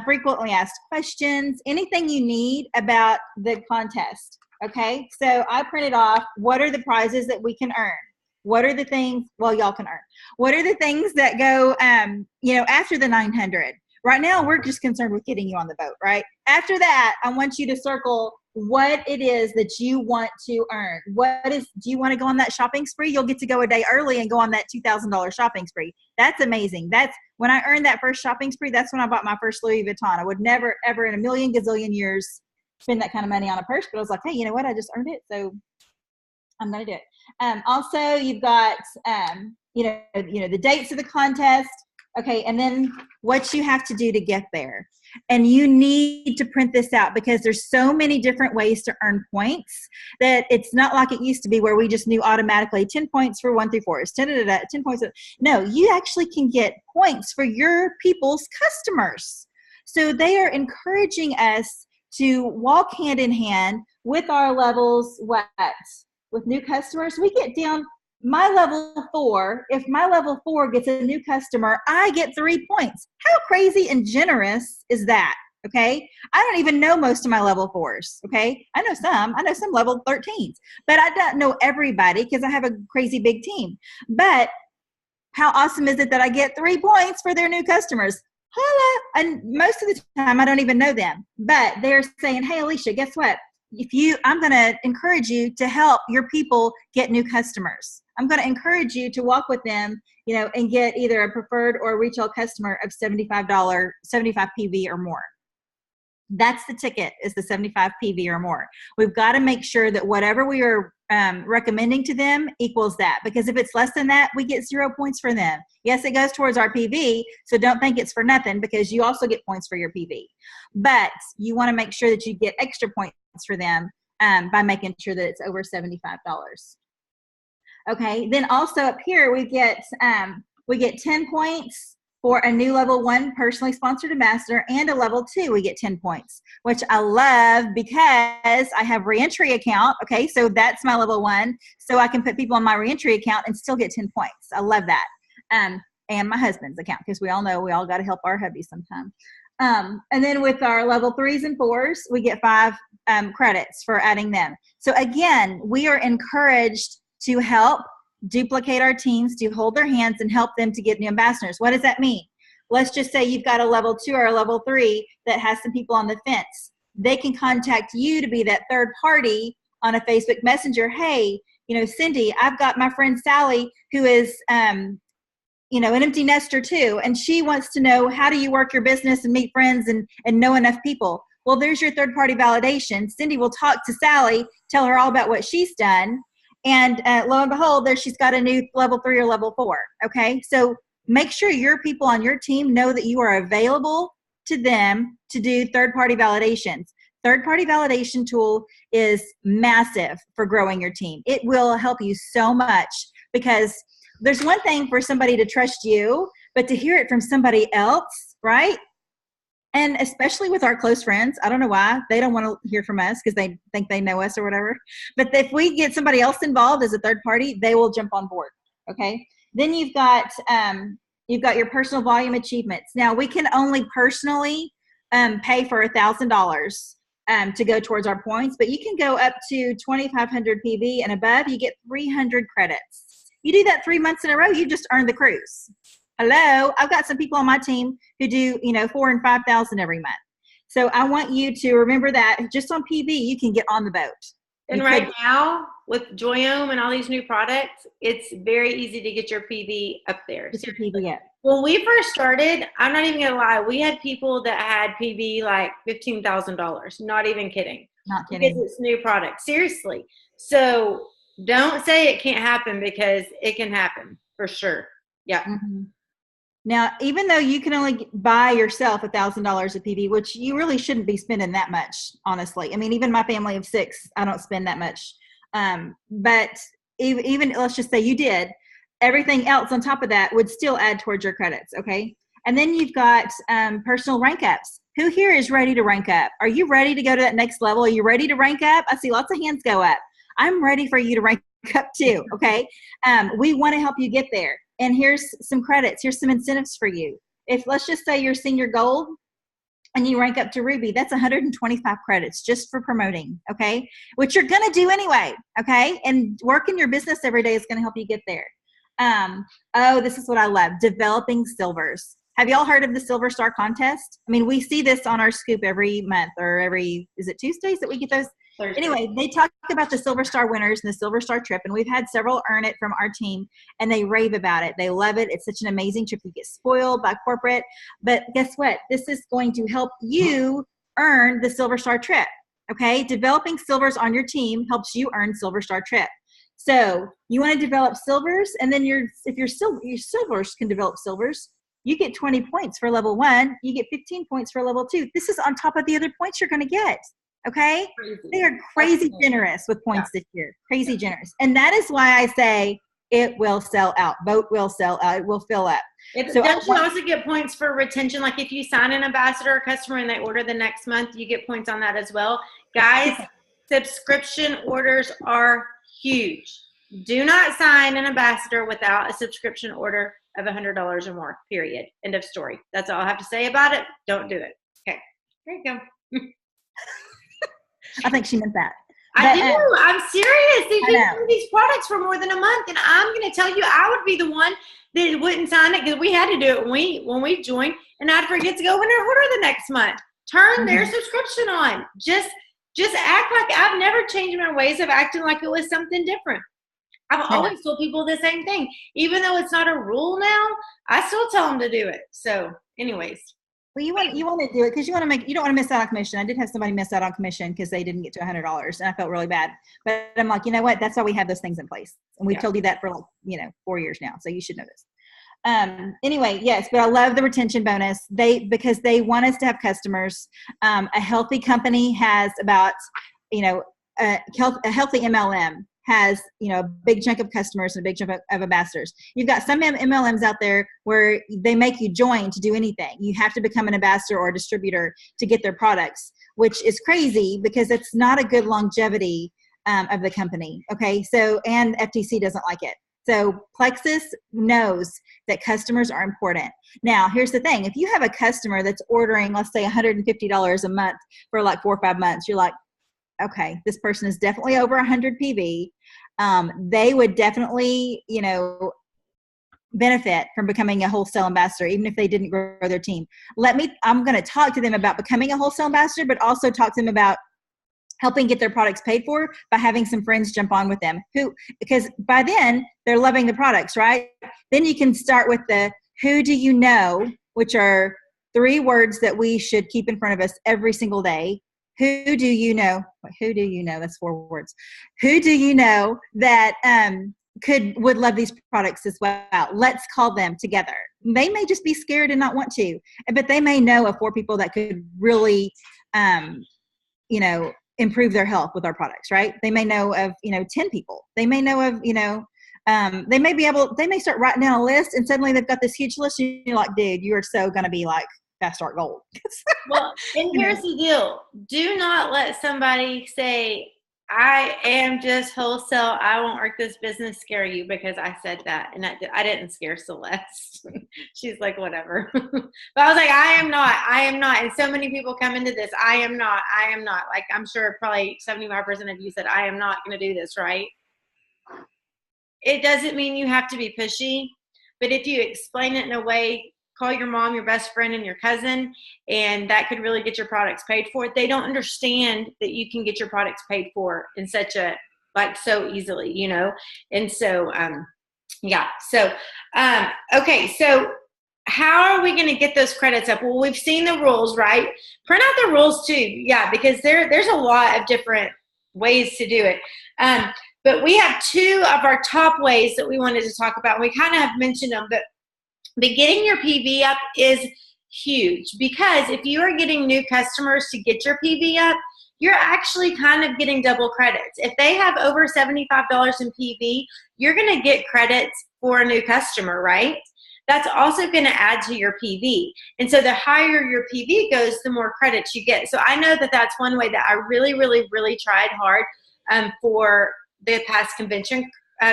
frequently asked questions, anything you need about the contest. Okay, so I printed off what are the prizes that we can earn. What are the things, well, y'all can earn. What are the things that go, after the 900? Right now, we're just concerned with getting you on the boat, right? After that, I want you to circle what it is that you want to earn. Do you want to go on that shopping spree? You'll get to go a day early and go on that $2,000 shopping spree. That's amazing. That's when I earned that first shopping spree. That's when I bought my first Louis Vuitton. I would never, ever in a million gazillion years spend that kind of money on a purse, but I was like, hey, you know what? I just earned it, so I'm going to do it. Also, you've got, the dates of the contest. Okay, and then what you have to do to get there. And you need to print this out because there's so many different ways to earn points that it's not like it used to be where we just knew automatically 10 points for 1 through 4 is 10 points. No, you actually can get points for your people's customers. So they are encouraging us to walk hand in hand with our levels. With new customers, we get down my level 4. If my level 4 gets a new customer, I get 3 points. How crazy and generous is that? Okay. I don't even know most of my level 4s. Okay. I know some level 13s, but I don't know everybody because I have a crazy big team. But how awesome is it that I get 3 points for their new customers? Holla. And most of the time I don't even know them, but they're saying, hey, Alicia, guess what? I'm going to encourage you to help your people get new customers. I'm going to encourage you to walk with them, and get either a preferred or a retail customer of $75 PV or more. That's the ticket, is the 75 PV or more. We've got to make sure that whatever we are recommending to them equals that, because if it's less than that, we get 0 points for them. Yes, it goes towards our PV, so don't think it's for nothing because you also get points for your PV. But you want to make sure that you get extra points for them by making sure that it's over $75. Okay, then also up here we get 10 points for a new level 1 personally sponsored ambassador, and a level 2 we get 10 points, which I love because I have reentry account. Okay, so that's my level 1, so I can put people on my reentry account and still get 10 points. I love that. And my husband's account, because we all know we all got to help our hubby sometime. And then with our level 3s and 4s, we get 5 credits for adding them. So again, we are encouraged to help duplicate our teams, to hold their hands and help them to get new ambassadors. What does that mean? Let's just say you've got a level 2 or a level 3 that has some people on the fence. They can contact you to be that third party on a Facebook Messenger. Hey, Cindy, I've got my friend Sally who is, an empty nester too, and she wants to know, how do you work your business and meet friends and know enough people? Well, there's your third party validation. Cindy will talk to Sally, tell her all about what she's done. And lo and behold, there she's got a new level 3 or level 4. Okay, so make sure your people on your team know that you are available to them to do third-party validations. Third-party validation tool is massive for growing your team. It will help you so much, because there's one thing for somebody to trust you, but to hear it from somebody else, right? And especially with our close friends, I don't know why they don't want to hear from us because they think they know us or whatever. But if we get somebody else involved as a third party, they will jump on board. Okay. Then you've got your personal volume achievements. Now we can only personally pay for $1,000 to go towards our points, but you can go up to 2,500 PV and above. You get 300 credits. You do that 3 months in a row, you just earned the cruise. Hello, I've got some people on my team who do, 4,000 and 5,000 every month. So I want you to remember that just on PV, you can get on the boat. And right now with Joyome and all these new products, it's very easy to get your PV up there. Get your PV up. When we first started, I'm not even gonna lie, we had people that had PV like $15,000. Not even kidding. Not kidding. Because it's new product. Seriously. So don't say it can't happen, because it can happen for sure. Yeah. Mm-hmm. Now, even though you can only buy yourself $1,000 of PV, which you really shouldn't be spending that much, honestly. I mean, even my family of 6, I don't spend that much. But even let's just say you did, everything else on top of that would still add towards your credits, okay? And then you've got personal rank ups. Who here is ready to rank up? Are you ready to go to that next level? Are you ready to rank up? I see lots of hands go up. I'm ready for you to rank up too, okay? We want to help you get there. And here's some credits. Here's some incentives for you. If let's just say you're senior gold, and you rank up to Ruby, that's 125 credits just for promoting, okay? Which you're gonna do anyway, okay? And working your business every day is gonna help you get there. Oh, this is what I love, developing silvers. Have y'all heard of the Silver Star contest? I mean, we see this on our scoop every month or is it Tuesdays that we get those? Thursday. Anyway, they talk about the Silver Star winners and the Silver Star trip, and we've had several earn it from our team, and they rave about it. They love it. It's such an amazing trip. You get spoiled by corporate, but guess what? This is going to help you earn the Silver Star trip, okay? Developing silvers on your team helps you earn Silver Star trip. So you want to develop silvers, and then your silvers can develop silvers. You get 20 points for level 1. You get 15 points for level 2. This is on top of the other points you're going to get. Okay? Crazy. They are crazy generous with points this year. Crazy generous. And that is why I say it will sell out. Vote will sell out. It will fill up. So don't you also get points for retention? Like if you sign an ambassador or customer and they order the next month, you get points on that as well. Guys, subscription orders are huge. Do not sign an ambassador without a subscription order of $100 or more, period. End of story. That's all I have to say about it. Don't do it. Okay. There you go. I think she meant that. I do. I'm serious. These people do these products for more than a month, and I'm going to tell you, I would be the one that wouldn't sign it because we had to do it when we joined, and I'd forget to go in and order the next month. Turn their subscription on. Just act like I've never changed my ways of acting like it was something different. I've always told people the same thing. Even though it's not a rule now, I still tell them to do it. So anyways. Well, you want to do it because you don't want to miss out on commission. I did have somebody miss out on commission because they didn't get to $100, and I felt really bad. But I'm like, you know what? That's why we have those things in place, and we've told you that for 4 years now, so you should know this. Anyway, yes, but I love the retention bonus. Because they want us to have customers. A healthy company has about a healthy MLM has, a big chunk of customers and a big chunk of ambassadors. You've got some MLMs out there where they make you join to do anything. You have to become an ambassador or a distributor to get their products, which is crazy because it's not a good longevity of the company. Okay. So, and FTC doesn't like it. So Plexus knows that customers are important. Now, here's the thing. If you have a customer that's ordering, let's say $150 a month for like 4 or 5 months, you're like, okay, this person is definitely over 100 PV. They would definitely, benefit from becoming a wholesale ambassador, even if they didn't grow their team. I'm going to talk to them about becoming a wholesale ambassador, but also talk to them about helping get their products paid for by having some friends jump on with them because by then they're loving the products, right? Then you can start with the who do you know, which are 3 words that we should keep in front of us every single day. Who do you know? Who do you know? That's 4 words. Who do you know that would love these products as well? Let's call them together. They may just be scared and not want to, but they may know of 4 people that could really, improve their health with our products, right? They may know of, 10 people. They may know of, they may start writing down a list and suddenly they've got this huge list. And you're like, dude, you are so going to be like fast start gold. Well, and here's the deal. Do not let somebody say, I am just wholesale, I won't work this business, scare you because I said that. And I didn't scare Celeste. She's like, whatever. But I was like, I am not. And so many people come into this. I am not. Like, I'm sure probably 75% of you said, I am not going to do this, right? It doesn't mean you have to be pushy. But if you explain it in a way, call your mom, your best friend, and your cousin, and that could really get your products paid for. They don't understand that you can get your products paid for in such a, so easily, And so, okay. So how are we going to get those credits up? Well, we've seen the rules, right? Print out the rules too. Yeah, because there's a lot of different ways to do it. But we have 2 of our top ways that we wanted to talk about. We kind of have mentioned them, but getting your PV up is huge because if you are getting new customers to get your PV up, you're actually kind of getting double credits. If they have over $75 in PV, you're going to get credits for a new customer, right? That's also going to add to your PV. And so the higher your PV goes, the more credits you get. So I know that that's one way that I really, really, really tried hard for the past convention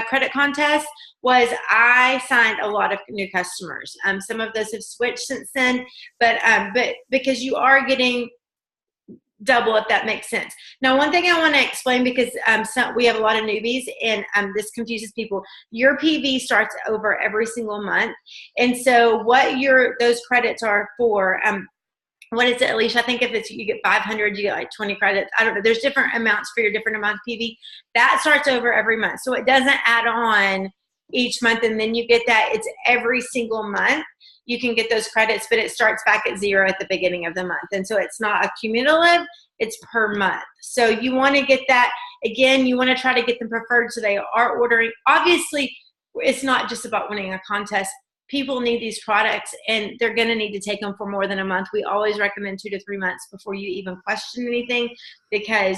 credit contest was I signed a lot of new customers. Some of those have switched since then, but because you are getting double, if that makes sense. Now, one thing I want to explain, because we have a lot of newbies, and this confuses people. Your PV starts over every single month, and so what those credits are for. What is it, Alicia? I think if you get 500, you get like 20 credits. I don't know. There's different amounts for your different amount of PV. That starts over every month. So it doesn't add on each month and then you get that. It's every single month you can get those credits, but it starts back at 0 at the beginning of the month. And so it's not a cumulative, it's per month. So you want to get that. Again, you want to try to get them preferred so they are ordering. Obviously, it's not just about winning a contest. People need these products and they're going to need to take them for more than a month. We always recommend 2 to 3 months before you even question anything, because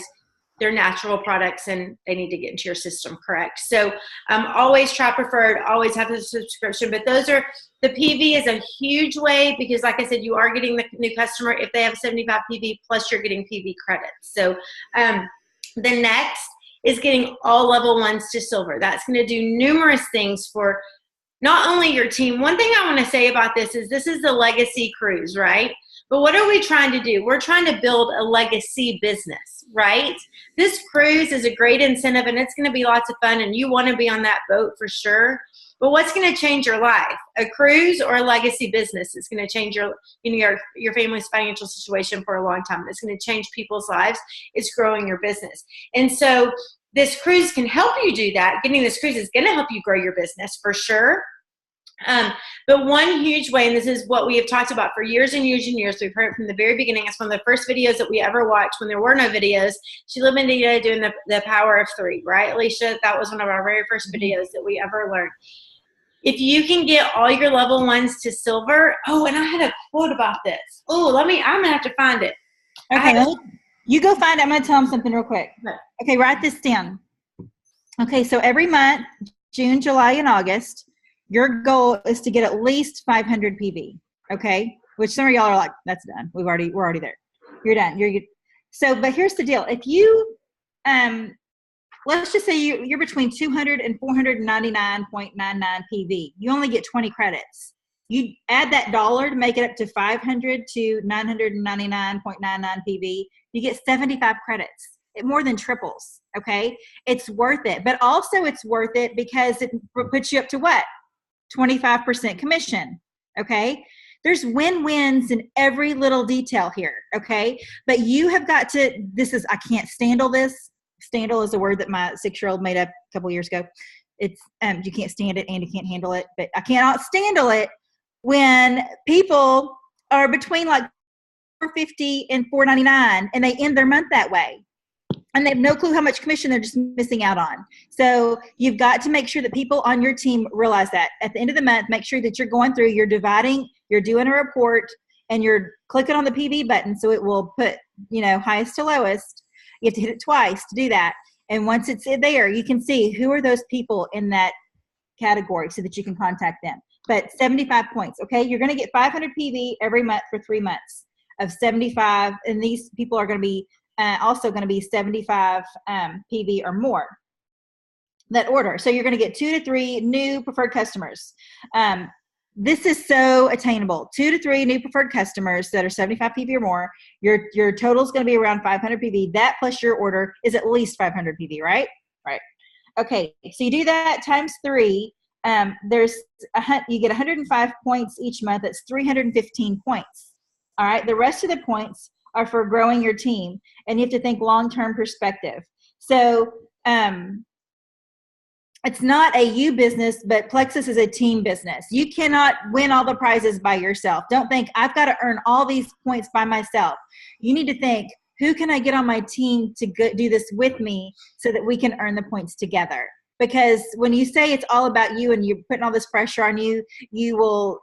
they're natural products and they need to get into your system correct. So always try preferred, always have a subscription. But the PV is a huge way, because like I said, you are getting the new customer if they have 75 PV, plus you're getting PV credits. So the next is getting all level 1s to silver. That's going to do numerous things for not only your team. One thing I want to say about this is the LegaSea cruise, right? But what are we trying to do? We're trying to build a LegaSea business, right? This cruise is a great incentive and it's going to be lots of fun and you want to be on that boat for sure. But what's going to change your life? A cruise or a LegaSea business is going to change your family's financial situation for a long time. It's going to change people's lives. It's growing your business. And so this cruise can help you do that. Getting this cruise is going to help you grow your business for sure. But one huge way, and this is what we have talked about for years and years and years, we've heard it from the very beginning. It's one of the first videos that we ever watched when there were no videos. She lived in India doing the power of 3, right, Alicia? That was one of our very first videos that we ever learned. If you can get all your level 1s to silver, and I had a quote about this. I'm going to have to find it. Okay, you go find it. I'm going to tell them something real quick. Okay, write this down. Okay, so every month, June, July, and August, your goal is to get at least 500 PV, okay? Which some of y'all are like, that's done. We're already there. You're done. You're good. So, but here's the deal. If you, let's just say you're between 200 and 499.99 PV. You only get 20 credits. You add that dollar to make it up to 500 to 999.99 PV. You get 75 credits. It more than triples, okay? It's worth it. But also it's worth it because it puts you up to what? 25% commission, okay? There's win-wins in every little detail here, okay? But you have got to, I can't standle this. Standle is a word that my 6-year-old made up a couple years ago. It's, you can't stand it and you can't handle it, but I cannot standle it when people are between like $4.50 and $4.99 and they end their month that way. And they have no clue how much commission they're just missing out on. So you've got to make sure that people on your team realize that. At the end of the month, make sure that you're going through, you're dividing, you're doing a report, and you're clicking on the PV button so it will put, highest to lowest. You have to hit it twice to do that. And once it's there, you can see who are those people in that category so that you can contact them. But 75 points, okay? You're going to get 500 PV every month for 3 months of 75. And these people are going to be also going to be 75 PV or more that order. So you're going to get 2 to 3 new preferred customers. This is so attainable. 2 to 3 new preferred customers that are 75 PV or more. Your total is going to be around 500 PV. That plus your order is at least 500 PV, right? Right. Okay. So you do that times 3. You get 105 points each month. That's 315 points. All right. The rest of the points are for growing your team, and you have to think long-term perspective. So it's not a you business, but Plexus is a team business. You cannot win all the prizes by yourself. Don't think, I've got to earn all these points by myself. You need to think, who can I get on my team to do this with me so that we can earn the points together? Because when you say it's all about you and you're putting all this pressure on you, you will,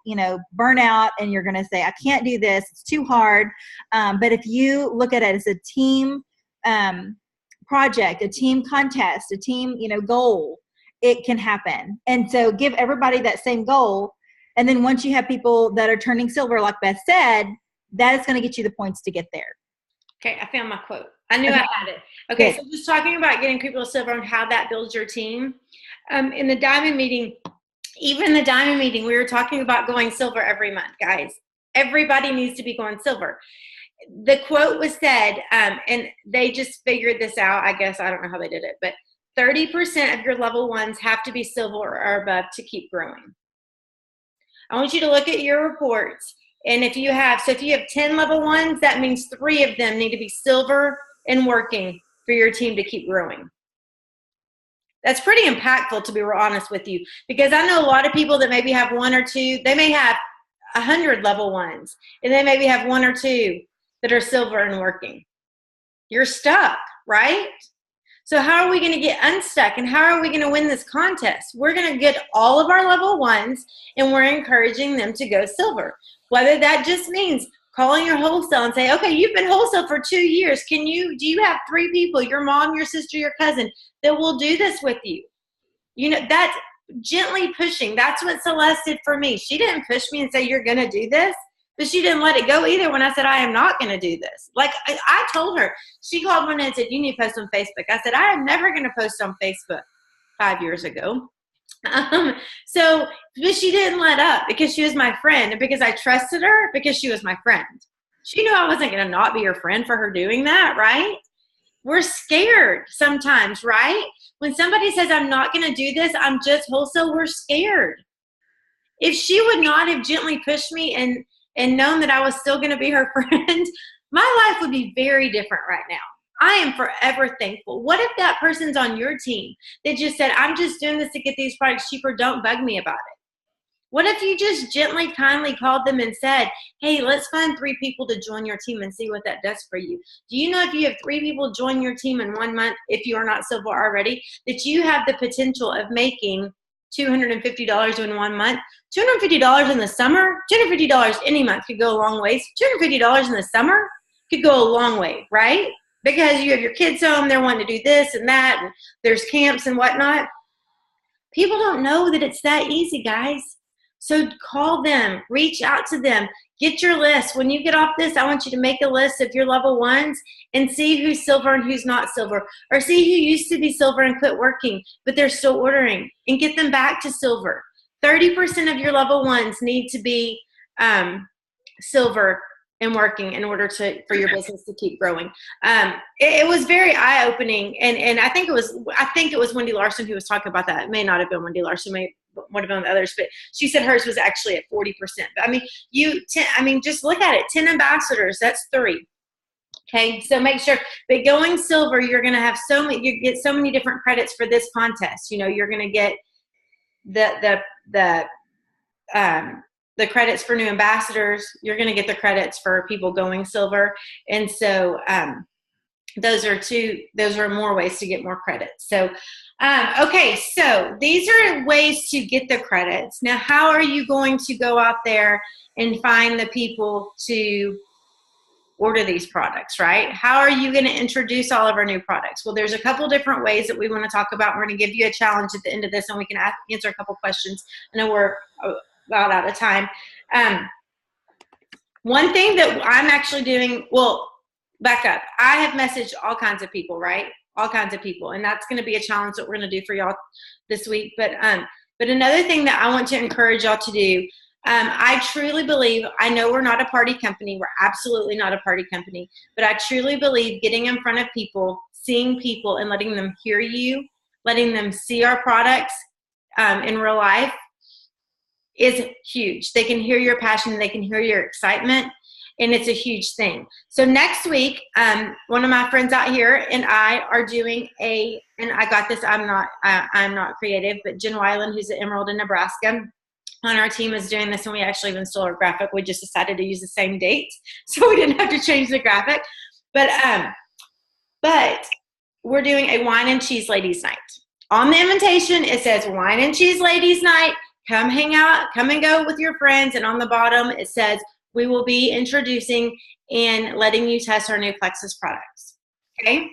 burn out and you're going to say, I can't do this. It's too hard. But if you look at it as a team project, a team contest, a team, goal, it can happen. And so give everybody that same goal. And then once you have people that are turning silver, like Beth said, that is going to get you the points to get there. Okay, I found my quote. I knew I had it. Okay, so just talking about getting people to silver and how that builds your team. in the diamond meeting, even the diamond meeting, we were talking about going silver every month, guys. Everybody needs to be going silver. The quote was said, and they just figured this out. I guess, I don't know how they did it, but 30% of your level ones have to be silver or above to keep growing. I want you to look at your reports. And if you have 10 level ones, that means 3 of them need to be silver and working for your team to keep growing. That's pretty impactful, to be real honest with you, because I know a lot of people that maybe have 1 or 2, they may have 100 level ones, and they maybe have 1 or 2 that are silver and working. You're stuck, right? So how are we going to get unstuck, and how are we going to win this contest? We're going to get all of our level ones, and we're encouraging them to go silver. Whether that just means calling your wholesale and say, okay, you've been wholesale for 2 years. Do you have 3 people, your mom, your sister, your cousin, that will do this with you? You know, that's gently pushing. That's what Celeste did for me. She didn't push me and say, you're going to do this, but she didn't let it go either when I said, I am not going to do this. Like I told her, she called one and said, you need to post on Facebook. I said, I am never going to post on Facebook 5 years ago. But she didn't let up because she was my friend, and because I trusted her, because she was my friend. She knew I wasn't going to not be her friend for her doing that, right? We're scared sometimes, right? When somebody says, I'm not going to do this, I'm just wholesale, we're scared. If she would not have gently pushed me and known that I was still going to be her friend, my life would be very different right now. I am forever thankful. What if that person's on your team that just said, I'm just doing this to get these products cheaper, don't bug me about it? What if you just gently, kindly called them and said, hey, let's find 3 people to join your team and see what that does for you? Do you know if you have 3 people join your team in 1 month, if you are not silver already, that you have the potential of making $250 in 1 month? $250 in the summer, $250 any month could go a long ways. $250 in the summer could go a long way, right? Because you have your kids home, they're wanting to do this and that, and there's camps and whatnot. People don't know that it's that easy, guys. So call them, reach out to them, get your list. When you get off this, I want you to make a list of your level ones and see who's silver and who's not silver, or see who used to be silver and quit working, but they're still ordering, and get them back to silver. 30% of your level ones need to be silver and working in order for your business to keep growing. It was very eye-opening, and I think it was Wendy Larson who was talking about that. It may not have been Wendy Larson, may one of the others, but she said hers was actually at 40%. But I mean, just look at it. 10 ambassadors, that's 3. Okay, so make sure. But going silver, you're going to have you get so many different credits for this contest. You know, you're going to get the credits for new ambassadors. You're going to get the credits for people going silver, and so those are more ways to get more credits. So okay, so these are ways to get the credits. Now, how are you going to go out there and find the people to order these products, right? How are you going to introduce all of our new products? Well, there's a couple different ways that we want to talk about. We're going to give you a challenge at the end of this, and we can answer a couple questions. I know we're about out of time. One thing that I'm actually doing, well, back up. I have messaged all kinds of people, right? All kinds of people, and that's going to be a challenge that we're going to do for y'all this week. But another thing that I want to encourage y'all to do, I truly believe, I know we're not a party company. We're absolutely not a party company, but I truly believe getting in front of people, seeing people, and letting them hear you, letting them see our products in real life is huge. They can hear your passion, they can hear your excitement, and it's a huge thing. So next week, one of my friends out here and I are doing and I got this, I'm not creative, but Jen Weiland, who's at Emerald in Nebraska, on our team is doing this, and we actually even stole our graphic. We just decided to use the same date, so we didn't have to change the graphic. But we're doing a wine and cheese ladies night. On the invitation, it says wine and cheese ladies night. Come hang out, come and go with your friends. And on the bottom, it says we will be introducing and letting you test our new Plexus products. Okay?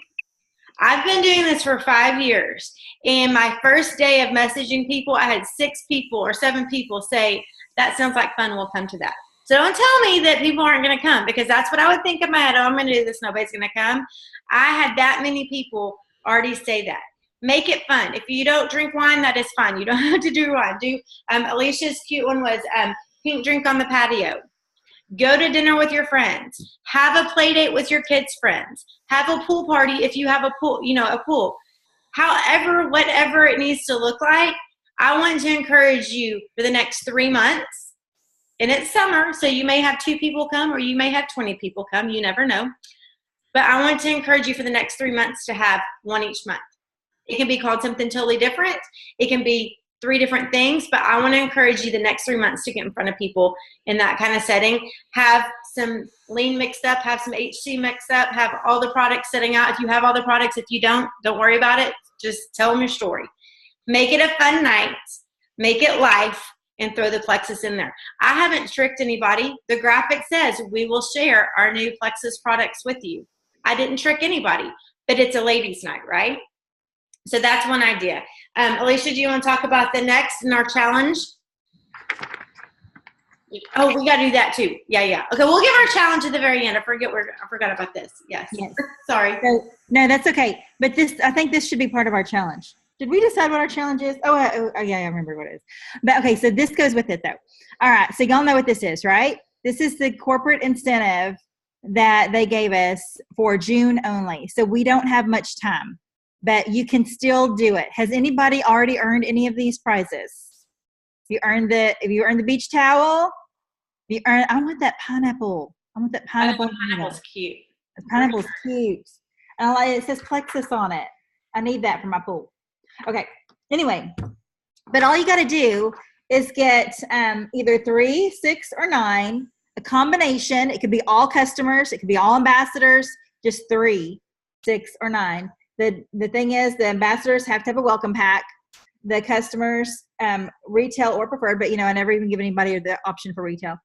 I've been doing this for 5 years, and my first day of messaging people, I had 6 people or 7 people say, that sounds like fun, we'll come to that. So don't tell me that people aren't going to come, because that's what I would think in my head. Oh, I'm going to do this, nobody's going to come. I had that many people already say that. Make it fun. If you don't drink wine, that is fine. You don't have to do wine. Alicia's cute one was pink drink on the patio. Go to dinner with your friends. Have a play date with your kids' friends. Have a pool party if you have a pool, a pool. However, whatever it needs to look like, I want to encourage you for the next 3 months. And it's summer, so you may have 2 people come or you may have 20 people come. You never know. But I want to encourage you for the next 3 months to have one each month. It can be called something totally different. It can be 3 different things, but I want to encourage you the next 3 months to get in front of people in that kind of setting. Have some lean mixed up, have some HC mixed up, have all the products sitting out. If you have all the products, if you don't worry about it. Just tell them your story. Make it a fun night. Make it life. And throw the Plexus in there. I haven't tricked anybody. The graphic says we will share our new Plexus products with you. I didn't trick anybody, but it's a ladies' night, right? So that's one idea. Alicia, do you want to talk about the next in our challenge? Oh, we got to do that too. Yeah. Okay, we'll give our challenge at the very end. I forgot about this. Yes. Sorry. So, no, that's okay. But I think this should be part of our challenge. Did we decide what our challenge is? Oh, yeah, I remember what it is. But okay, so this goes with it though. All right, so y'all know what this is, right? This is the corporate incentive that they gave us for June only. So we don't have much time, but you can still do it. Has anybody already earned any of these prizes? If you earned the beach towel, I want that pineapple. I want that pineapple. Pineapple's cute. The pineapple's cute. And it says Plexus on it. I need that for my pool. Okay. Anyway, but all you got to do is get either 3, 6, or 9, a combination. It could be all customers. It could be all ambassadors, just 3, 6, or 9. The thing is the ambassadors have to have a welcome pack. The customers, retail or preferred, but I never even give anybody the option for retail,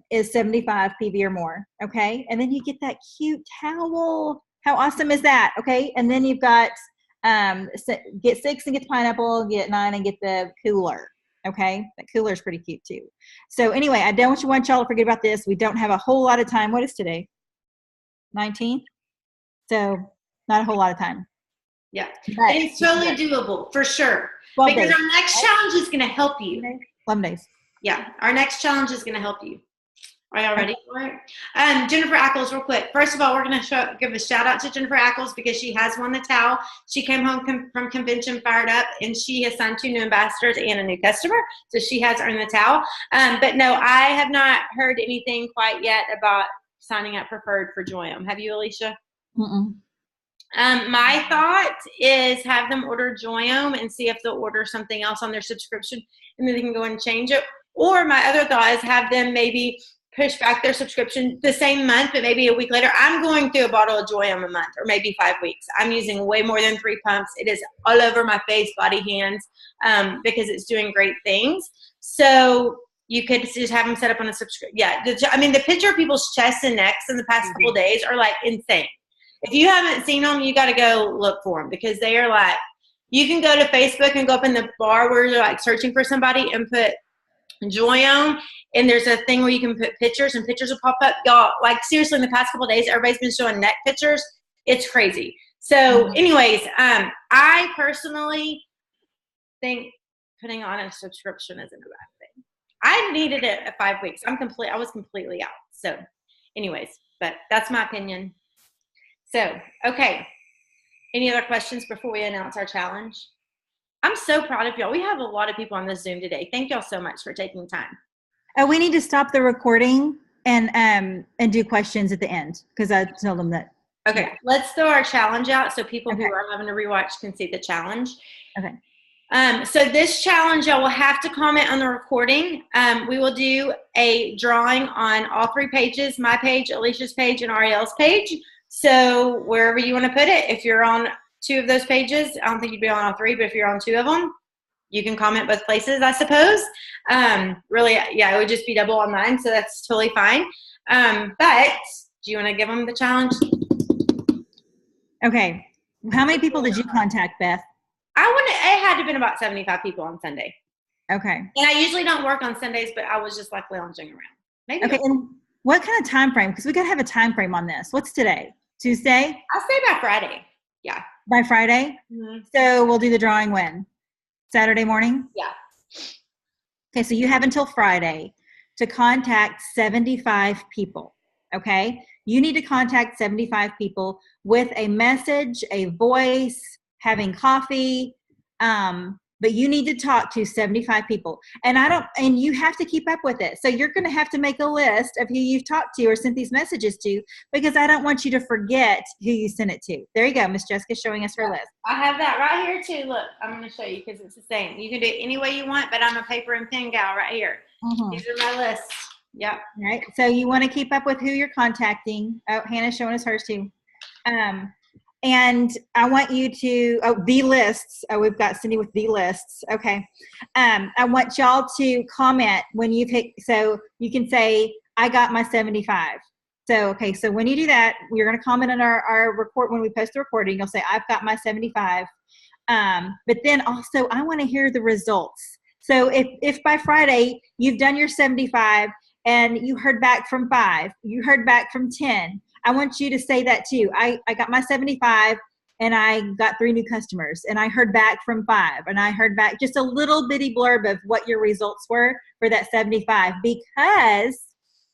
is 75 PV or more. Okay. And then you get that cute towel. How awesome is that? Okay. And then you've got, get 6 and get the pineapple, get 9 and get the cooler. Okay. That cooler is pretty cute too. So anyway, I don't want y'all to forget about this. We don't have a whole lot of time. What is today? 19th. So not a whole lot of time. Yeah. But it's totally doable for sure. Because our next challenge is going to help you. 11 days. Yeah. Our next challenge is going to help you. Are y'all ready for it? Jennifer Ackles, real quick. First of all, we're going to give a shout out to Jennifer Ackles because she has won the towel. She came home from convention fired up, and she has signed 2 new ambassadors and a new customer. So she has earned the towel. But no, I have not heard anything quite yet about signing up preferred for Joyum. Have you, Alicia? Mm-mm. My thought is have them order Joyum and see if they'll order something else on their subscription, and then they can go and change it. Or my other thought is have them maybe push back their subscription the same month, but maybe a week later. I'm going through a bottle of Joyum a month, or maybe 5 weeks. I'm using way more than 3 pumps. It is all over my face, body, hands, because it's doing great things. So you could just have them set up on a subscription. Yeah, the picture of people's chests and necks in the past couple days are like insane. If you haven't seen them, you got to go look for them because they are like, you can go to Facebook and go up in the bar where you're like searching for somebody and put Joyum, and there's a thing where you can put pictures and pictures will pop up. Y'all, like seriously, in the past couple of days, everybody's been showing neck pictures. It's crazy. So anyways, I personally think putting on a subscription isn't a bad thing. I needed it at 5 weeks. I was completely out. So anyways, but that's my opinion. So, okay. Any other questions before we announce our challenge? I'm so proud of y'all. We have a lot of people on this Zoom today. Thank y'all so much for taking time. We need to stop the recording and do questions at the end because I told them that. Okay, let's throw our challenge out so people who are having to rewatch can see the challenge. Okay. So this challenge, y'all will have to comment on the recording. We will do a drawing on all 3 pages, my page, Alicia's page, and Ariel's page. So wherever you want to put it, if you're on 2 of those pages, I don't think you'd be on all 3, but if you're on 2 of them, you can comment both places, I suppose. Really, yeah, it would just be double on mine, so that's totally fine. But do you want to give them the challenge? Okay. How many people did you contact, Beth? It had to have been about 75 people on Sunday. Okay. And I usually don't work on Sundays, but I was just like lounging around. Maybe. Okay. And what kind of time frame? Because we got to have a time frame on this. What's today? Tuesday? I'll say by Friday. Yeah. By Friday? Mm-hmm. So we'll do the drawing when? Saturday morning? Yeah. Okay, so you have until Friday to contact 75 people, okay? You need to contact 75 people with a message, a voice, having coffee, but you need to talk to 75 people. And you have to keep up with it. So you're going to have to make a list of who you've talked to or sent these messages to, because I don't want you to forget who you sent it to. There you go. Miss Jessica's showing us her list. I have that right here too. Look, I'm going to show you because it's the same. You can do it any way you want, but I'm a paper and pen gal right here. Mm-hmm. These are my lists. Yep. All right. So you want to keep up with who you're contacting. Oh, Hannah's showing us hers too. And I want you to, the lists. Oh, we've got Cindy with the lists. Okay. I want y'all to comment when you pick, so you can say, I got my 75. So, okay. So when you do that, we're going to comment on our report. When we post the recording, you'll say, I've got my 75. But then also I want to hear the results. So if by Friday you've done your 75 and you heard back from 5, you heard back from 10, I want you to say that too. I got my 75 and I got 3 new customers, and I heard back from 5, and I heard back just a little bitty blurb of what your results were for that 75, because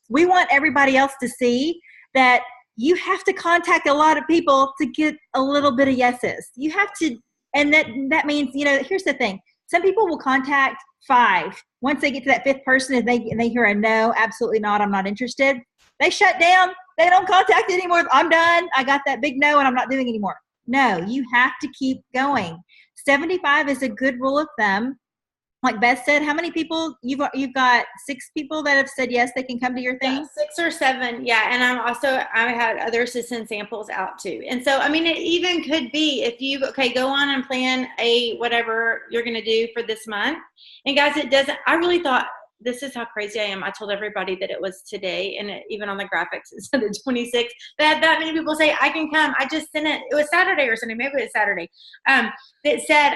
we want everybody else to see that you have to contact a lot of people to get a little bit of yeses. You have to, and that means, here's the thing. Some people will contact 5. Once they get to that 5th person and they hear a no, absolutely not, I'm not interested, they shut down. They don't contact anymore. I'm done. I got that big no and I'm not doing anymore. No, you have to keep going. 75 is a good rule of thumb. Like Beth said, how many people you've got? 6 people that have said yes, they can come to your thing. Yeah, 6 or 7, yeah. And I had other assistant samples out too. And so, I mean, it even could be if you go on and plan whatever you're going to do for this month. And guys, I really thought, this is how crazy I am. I told everybody that it was today, and even on the graphics it said the 26th. They had that many people say, I can come. I just sent it. It was Saturday or Sunday. Maybe it was Saturday. That said,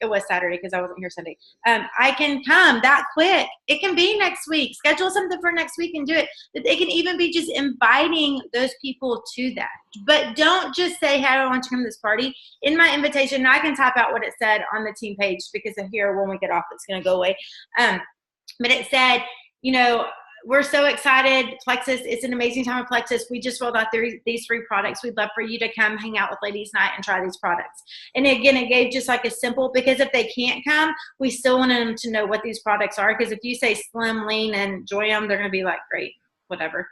it was Saturday because I wasn't here Sunday. I can come that quick. It can be next week. Schedule something for next week and do it. It can even be just inviting those people to that. But don't just say, hey, I want to come to this party. In my invitation, I can type out what it said on the team page, because here, when we get off, it's going to go away. But it said, we're so excited. Plexus, it's an amazing time of Plexus. We just rolled out these 3 products. We'd love for you to come hang out with Ladies Night and try these products. And again, it gave just like a simple, because if they can't come, we still want them to know what these products are. Because if you say Slim, Lean, and enjoy them, they're going to be like, great, whatever.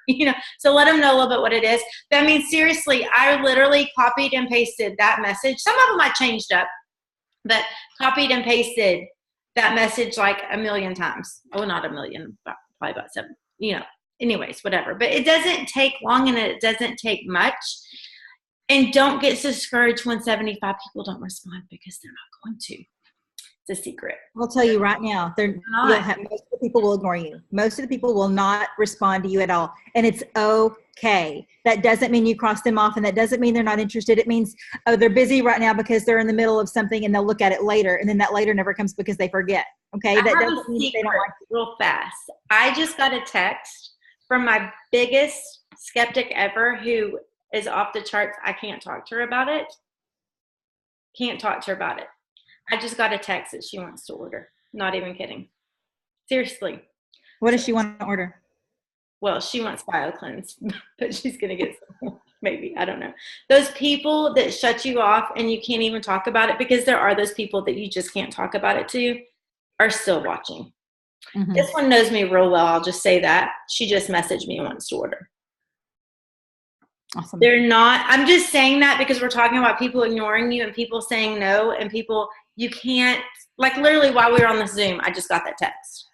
So let them know a little bit what it is. But I mean, seriously, I literally copied and pasted that message. Some of them I changed up, but copied and pasted that message like a million times. Oh, not a million, probably about 7, anyways, whatever. But it doesn't take long, and it doesn't take much. And don't get discouraged when 75 people don't respond, because they're not going to. It's a secret. I'll tell you right now, most of the people will ignore you. Most of the people will not respond to you at all. And it's okay. That doesn't mean you cross them off, and that doesn't mean they're not interested. It means, they're busy right now because they're in the middle of something, and they'll look at it later, and then that later never comes because they forget. Okay? That doesn't mean they don't like you. Real fast. I just got a text from my biggest skeptic ever, who is off the charts. I can't talk to her about it. I just got a text that she wants to order. Not even kidding. Seriously. What does she want to order? Well, she wants BioCleanse, but she's going to get some, maybe. I don't know. Those people that shut you off and you can't even talk about it, because there are those people that you just can't talk about it to, are still watching. Mm-hmm. This one knows me real well. I'll just say that. She just messaged me and wants to order. Awesome. They're not. I'm just saying that because we're talking about people ignoring you and people saying no, and people, you can't, like literally while we were on the Zoom, I just got that text.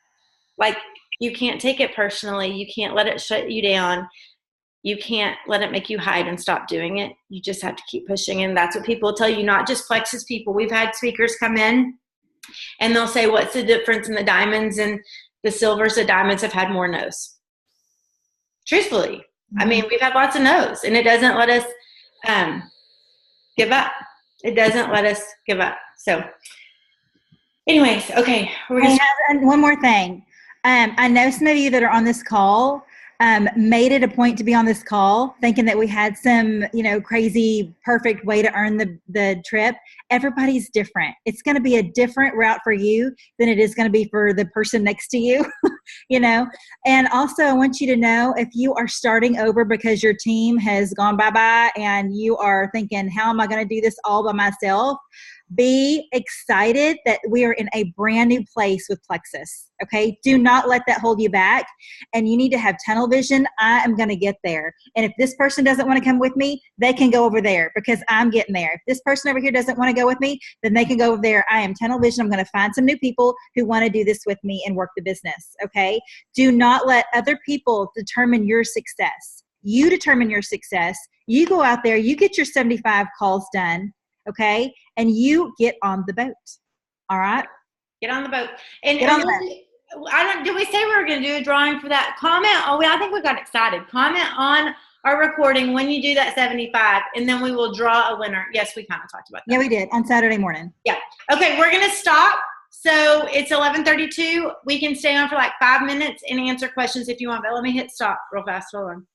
Like, you can't take it personally. You can't let it shut you down. You can't let it make you hide and stop doing it. You just have to keep pushing. And that's what people tell you, not just Plexus people. We've had speakers come in and they'll say, what's the difference in the diamonds and the silvers? The diamonds have had more no's. Truthfully. I mean, we've had lots of no's, and it doesn't let us give up. It doesn't let us give up. So anyways, okay. And one more thing. I know some of you that are on this call made it a point to be on this call thinking that we had some, crazy, perfect way to earn the trip. Everybody's different. It's going to be a different route for you than it is going to be for the person next to you, And also I want you to know, if you are starting over because your team has gone bye-bye and you are thinking, how am I going to do this all by myself? Be excited that we are in a brand new place with Plexus. Okay. Do not let that hold you back. And you need to have tunnel vision. I am going to get there. And if this person doesn't want to come with me, they can go over there because I'm getting there. If this person over here doesn't want to go with me, then they can go over there. I am tunnel vision. I'm going to find some new people who want to do this with me and work the business. Okay. Do not let other people determine your success. You determine your success. You go out there, you get your 75 calls done. Okay. And you get on the boat. All right. Get on the boat. And get on the boat. Did we say we were going to do a drawing for that? Comment. I think we got excited. Comment on our recording when you do that 75, and then we will draw a winner. Yes, we kind of talked about that. Yeah, we did on Saturday morning. Yeah. Okay. We're going to stop. So it's 11:32. We can stay on for like 5 minutes and answer questions if you want, but let me hit stop real fast. Hold on.